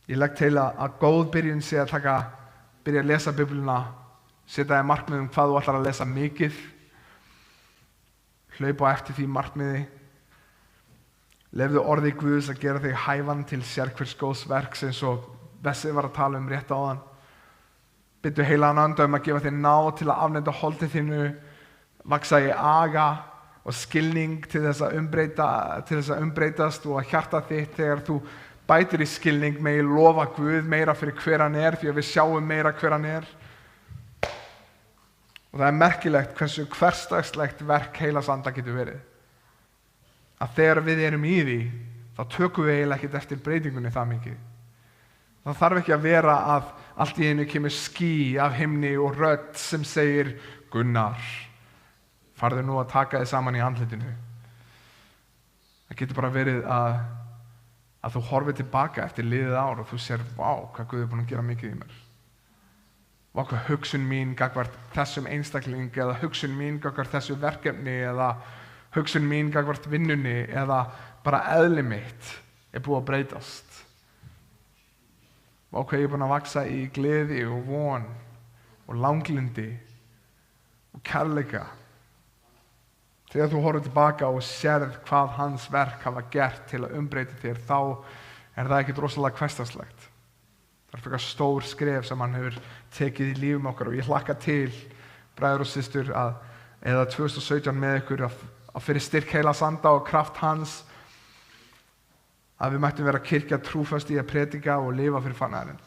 Ég legg til að góð byrjun sé að byrja að lesa Biblíuna, setja þér markmið hvað þú ætlar að lesa mikið, hlaupa eftir því markmiði, lefðu orði Guðs að gera þig hæfan til sérhvers góðs verks eins og Vessi var að tala rétt áðan. Biðdu heilagan anda að gefa þér náð til að afneita holdi þínu, vaxa í aga og skilning til þess að umbreytast og að hjarta þitt þegar þú bætir í skilning megi lofa Guð meira fyrir hver hann því að við sjáum meira hver hann Og það merkilegt hversu hversdagslegt verk heilags anda getur verið. Að þegar við erum í því, þá tökum við eiginlega ekkert eftir breytingunni það mikið. Það þarf ekki að vera að allt í einu kemur ský af himni og rödd sem segir Gunnar, farðu nú að taka þig saman í andlitinu. Það getur bara verið að þú horfir tilbaka eftir liðið ár og þú sér, vá, hvað Guð búinn að gera mikið í mér. Vá, hvað hugsun mín gagnvart þessum einstakling eða hugsun mín gagnvart þessu verkefni eða hugsun mín gagnvart vinnunni eða bara eðli mitt búið að breytast. Vá, hvað ég búinn að vaxa í gleði og von og langlindi og kærleika. Þegar þú horfir tilbaka og sérð hvað hans verk hafa gert til að umbreyta þér, þá það ekkert rosalega hversdagslegt. Það frekar stór skref sem hann hefur tekið í lífum okkar og ég hlakka til, bræður og systur, eða 2017 með ykkur að fyrir styrk heilags anda og kraft hans að við mættum vera kirkja trúfast í að predika og lifa fyrir fagnaðarinn.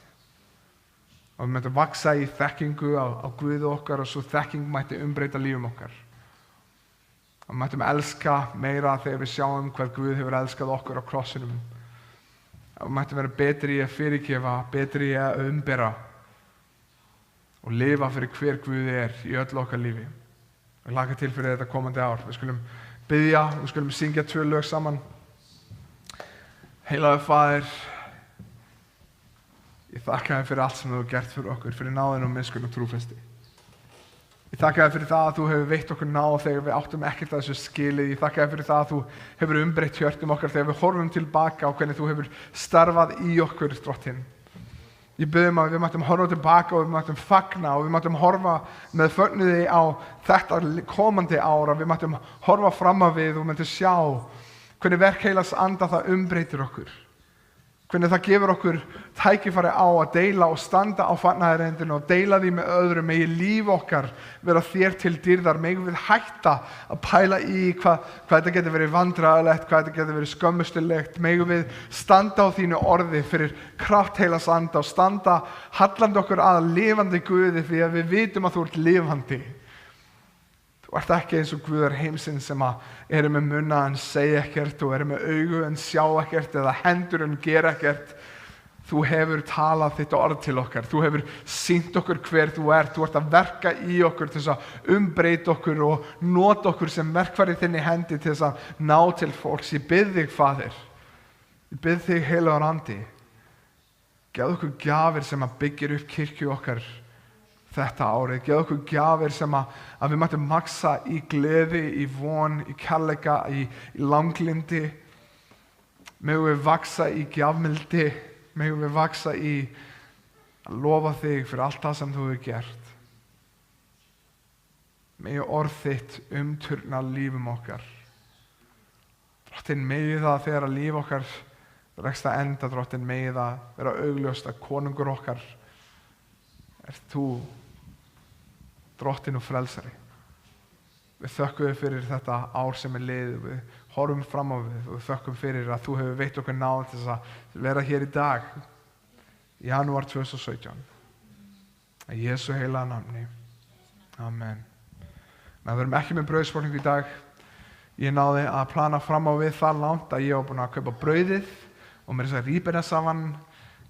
Og við mættum vaxa í þekkingu á Guði okkar og svo þekking mætti umbreyta lífum okkar. Og við mættum elska meira þegar við sjáum hvað Guð hefur elskað okkur á krossinum. Og við mættum vera betri í að fyrirgefa, betri í að umbera og lifa fyrir hver Guð í öllu okkar lífi. Við hlakka til fyrir þetta komandi ár. Við skulum biðja, við skulum syngja 2 lög saman. Heilagur Faðir, ég þakka þér fyrir allt sem þú hefur gert fyrir okkur, fyrir náðin og miskunn og trúfesti. Ég þakka þér fyrir það að þú hefur veitt okkur náð þegar við áttum ekkert að þessu skilið. Ég þakka þér fyrir það að þú hefur umbreytt hjörtum okkar þegar við horfum tilbaka á hvernig þú hefur starfað í okkur, Drottinn. Ég bið að við mættum horfa tilbaka og við mættum fagna og við mættum horfa með fögnuði á þetta komandi ár, að við mættum horfa fram á við og mættum sjá hvernig verk heilags anda það umbreytir okkur. Hvernig það gefur okkur tækifæri á að deila og standa á fagnaðarerindinu og deila því með öðrum. Megi líf okkar vera þér til dýrðar. Megi við hætta að pæla í hvað þetta getur verið vandræðalegt, hvað þetta getur verið skömmustulegt. Megi við standa á þínu orði fyrir kraft heilags anda og standa hallandi okkur að lifandi Guði því að við vitum að þú ert lifandi. Þú ert ekki eins og Guðar heimsins sem eru með munna en segja ekkert og eru með augu en sjá ekkert eða hendur en gera ekkert. Þú hefur talað þitt orð til okkar. Þú hefur sýnt okkur hver þú ert. Þú ert að verka í okkur til þess að umbreyta okkur og nota okkur sem verkfæri þinni hendi til þess að ná til fólks. Ég bið þig, Faðir. Ég bið þig, heilagur andi. Gefðu okkur gjafir sem að byggir upp kirkju okkar þetta árið. Gefðu okkur gjafir sem að við mættum vaxa í gleði, í von, í kærleika, í langlindi. Megum við vaxa í gjafmildi. Megum við vaxa í að lofa þig fyrir allt það sem þú hefur gert. Megi orð þitt umturna lífum okkar. Drottinn, megi það þegar að líf okkar rekst að enda, Drottinn, megi það vera augljóst að konungur okkar þú, Drottinn og frelsari. Við þökkum fyrir þetta ár sem liðið, við horfum fram á við og við þökkum fyrir að þú hefur veitt okkur náð til þess að vera hér í dag, í janúar 2017. Í Jesú heilaga nafni. Amen. Við erum ekki með brauðsporningu í dag. Ég náði að plana fram á við það langt að ég var búinn að kaupa brauðið og mér þess að rýpa saman,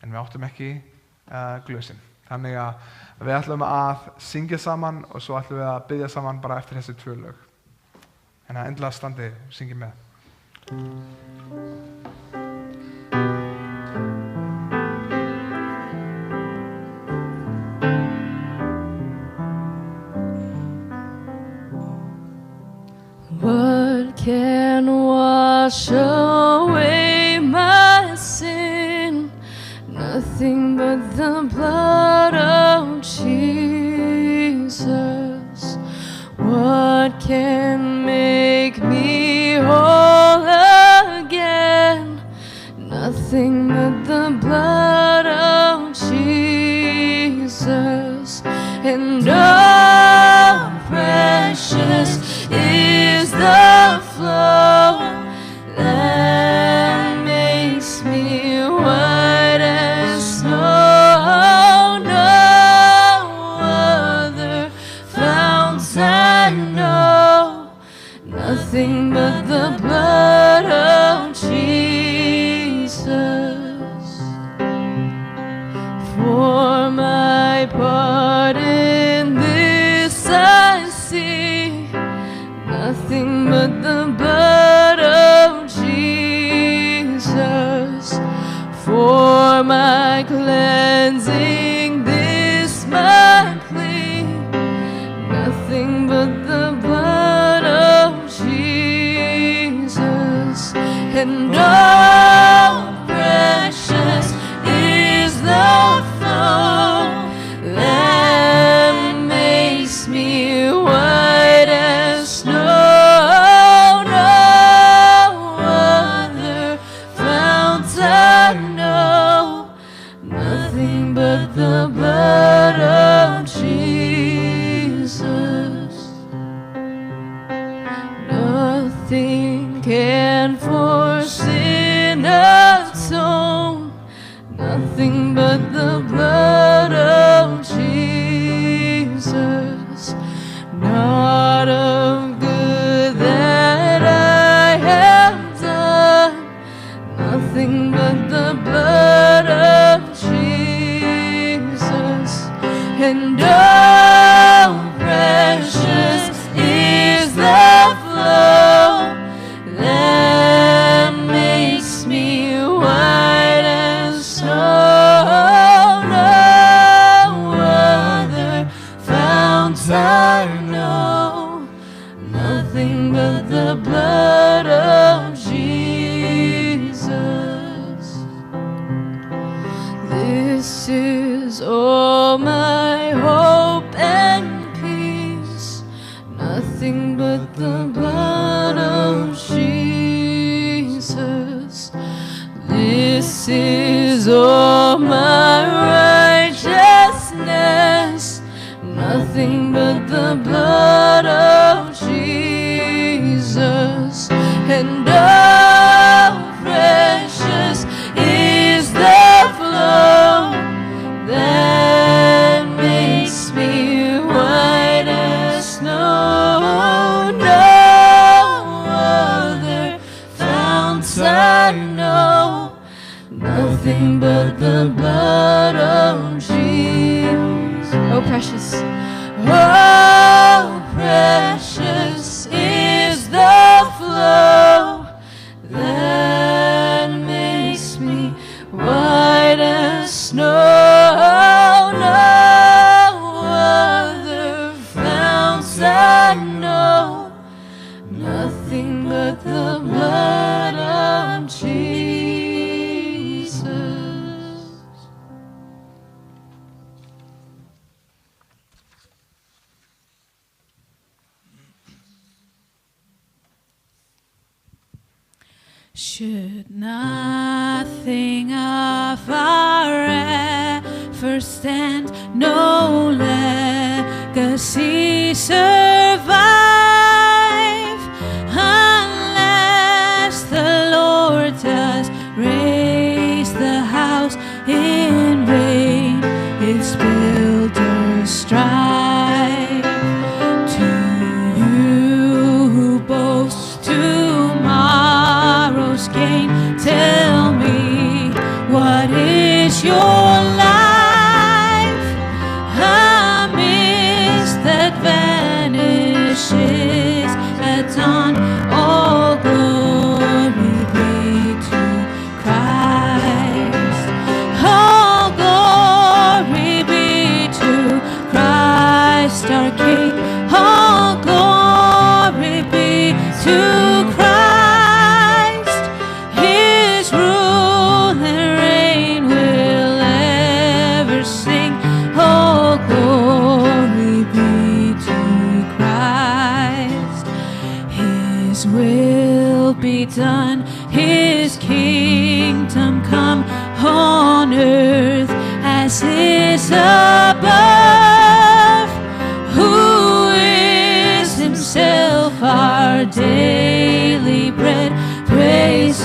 en við áttum ekki glösin. Þannig að við ætlum að syngja saman og svo ætlum við að biðja saman bara eftir þessi 2 lög. Þannig að endilega standið og syngið með. What can wash away my sin? Nothing but the blood of Jesus. What can make me whole again? Nothing but the blood of Jesus, and oh, precious is the flow that makes me white as snow. No other fount I know, nothing but the blood of Jesus. For my part in this I see nothing but the blood of Jesus. For my cleansing this my plea, nothing but the blood of Jesus. And oh, precious is the flow that makes me white as snow. No other fount I know, nothing but the blood of Jesus. Nothing can for sin atone, nothing but the blood of Jesus. Not of good that I have done, nothing but the blood of Jesus. And oh, precious is the flow that makes me white as snow. No other fount I know, nothing but the blood of Jesus. This is all my hope and peace, nothing but the blood of Jesus. This is all my righteousness, nothing but the blood of Jesus. And oh, precious is the flow that makes me white as snow. No other fount I know, nothing but the blood of Jesus. Oh, precious. Oh, precious is the flow that makes me white as snow. No other founts I know, nothing but the blood of Jesus. Should nothing of our effort stand, no legacy survive, unless the Lord does raise the house in vain, its builders strive. To you who boast tomorrow's gain, tell me, what is your life? A mist that vanishes at dawn. All glory be to Christ. All glory be to Christ our King. All glory be to Christ. His rule and reign will ever sing. All glory be to Christ. His will be done, His kingdom come on earth as is above.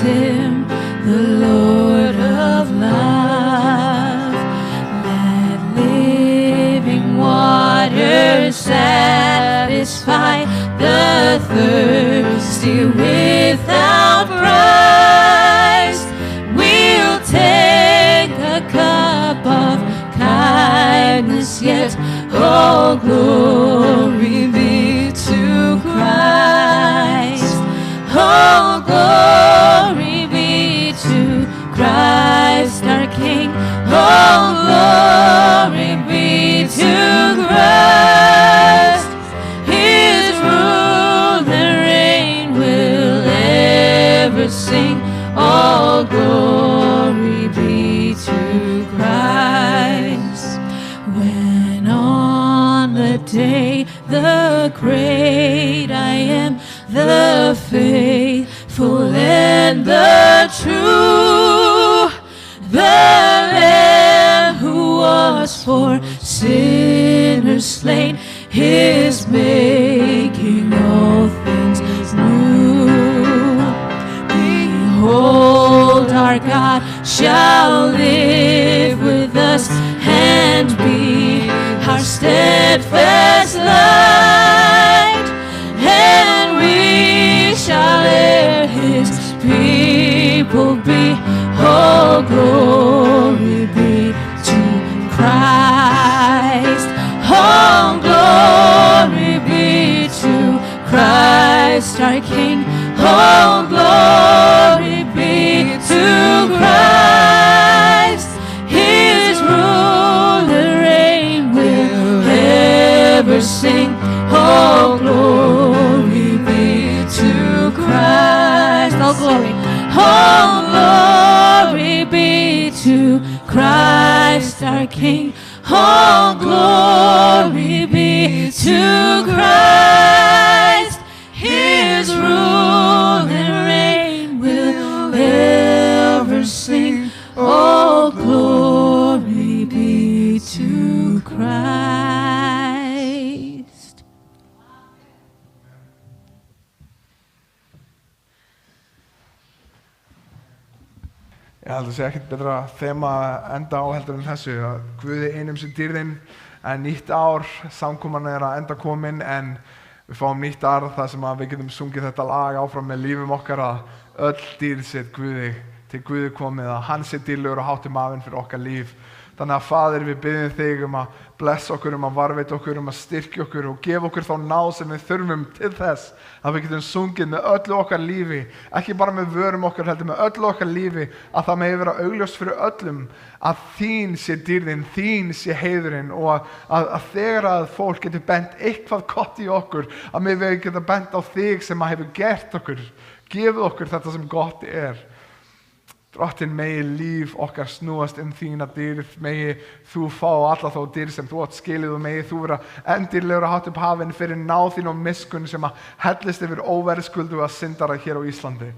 Him, the Lord of love. Let living waters satisfy the thirsty without Christ. We'll take a cup of kindness, yet all glory be to Christ. All glory be to Christ our King. All glory be to Christ. His rule and reign will ever sing. All glory be to Christ. When on the day the great I am, the faithful and the true, the Lamb who was for sinners slain, is making all things new. Behold, our God shall live with us and be our steadfast light, and we shall hear His people be. All glory be to Christ. All glory be to Christ our King. All glory be to Christ. His rule and reign will ever sing. All glory be to Christ. All glory. All glory be to Christ our King. All glory be to Christ. His rule and reign will ever sing. All glory be to Christ. Ég held að sé ekkert betra þema að enda á heldur en þessu, að Guði einum sem dýrðin, en nýtt ár, samkoman að enda komin, en við fáum nýtt ár þar sem að við getum sungið þetta lag áfram með lífum okkar, að öll dýrð sé Guði, til Guði komið, að hann sé dýrlegur og hátti maðurinn fyrir okkar líf. Þannig að Faðir, við biðjum þig að blessa okkur, að varðveita okkur, að styrkja okkur og gefa okkur þá náð sem við þurfum til þess að við getum sungið með öllu okkar lífi, ekki bara með vörum okkar heldur með öllu okkar lífi, að það megi vera augljóst fyrir öllum að þín sé dýrðin, þín sé heiðurinn, og að þegar að fólk getur bent eitthvað gott í okkur, að við getum bent á þig sem að hefur gert okkur, gefið okkur þetta sem gott er. Drottinn, megi líf okkar snúast þína dýrð, megi þú fá alla þá dýrð sem þú átt skilið, og megi þú vera endýrlegur að hátt upp hafinn fyrir náð þín og miskunn sem að hellist yfir óverðskulduga syndara hér á Íslandi.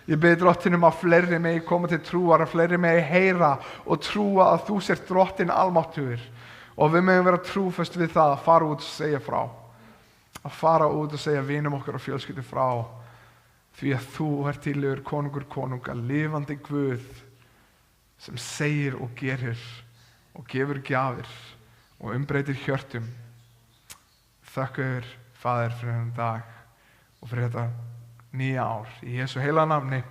Ég bið Drottinn að fleiri megi koma til trúar, að fleiri megi heyra og trúa að þú sért Drottinn almáttugur, og við megum vera trúföst við það að fara út og segja frá, að fara út og segja vinum okkar og fjölskyldu frá, því að þú ert dýrlegur konungur konunga, lifandi Guð sem segir og gerir og gefur gjafir og umbreytir hjörtum. Þakka þér, Faðir, fyrir þennan dag og fyrir þetta nýja ár. Í Jesú heila nafni.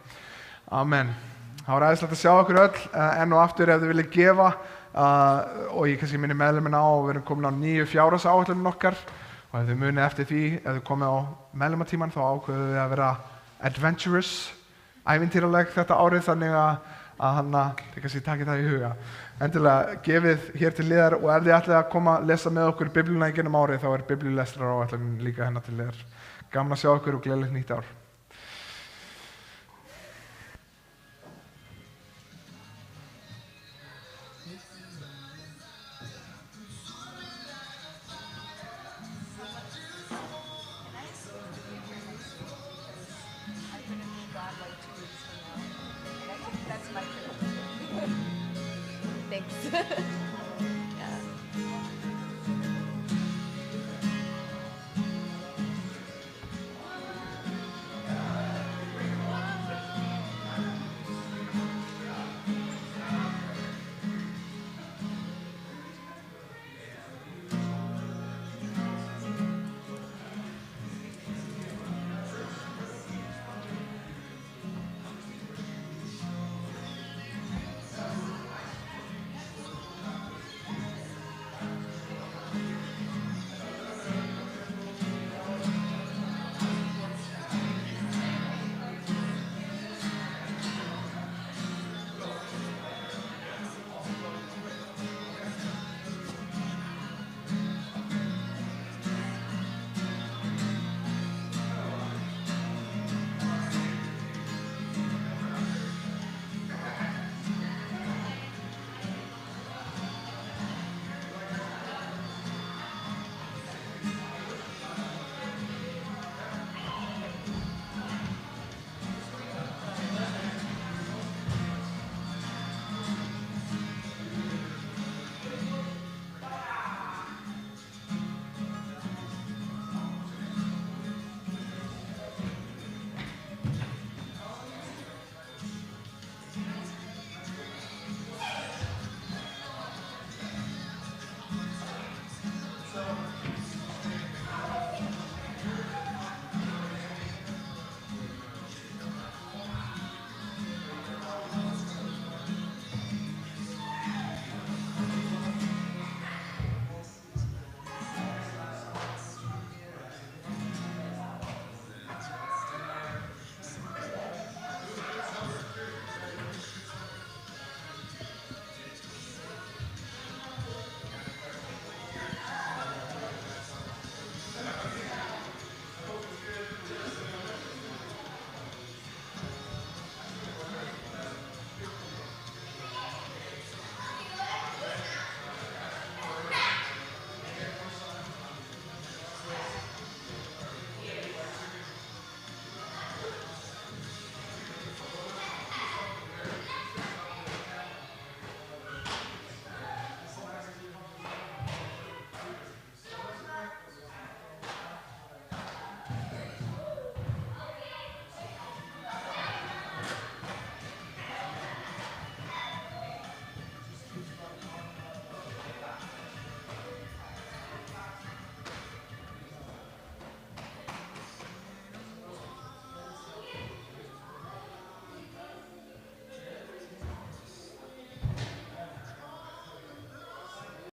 Amen. Það var æðislegt að sjá okkur öll, enn og aftur ef þið viljið gefa, og ég kannski minni meðlimina á, við erum komin á nýju fjárhagsáætlunum okkar, og ef þið munið eftir því, ef þið komið á meðlimatíman, þá ákveðum við að vera adventurous, ævintýraleg þetta árið, þannig að þið kannski takið það í huga. Endilega gefið hér til liðar, og ef þið ætlið að koma að lesa með okkur biblíuna í gennum árið, þá er biblíulestrar áætlunin líka hennar til liðar. Gaman að sjá okkur og gleðilegt nýtt ár.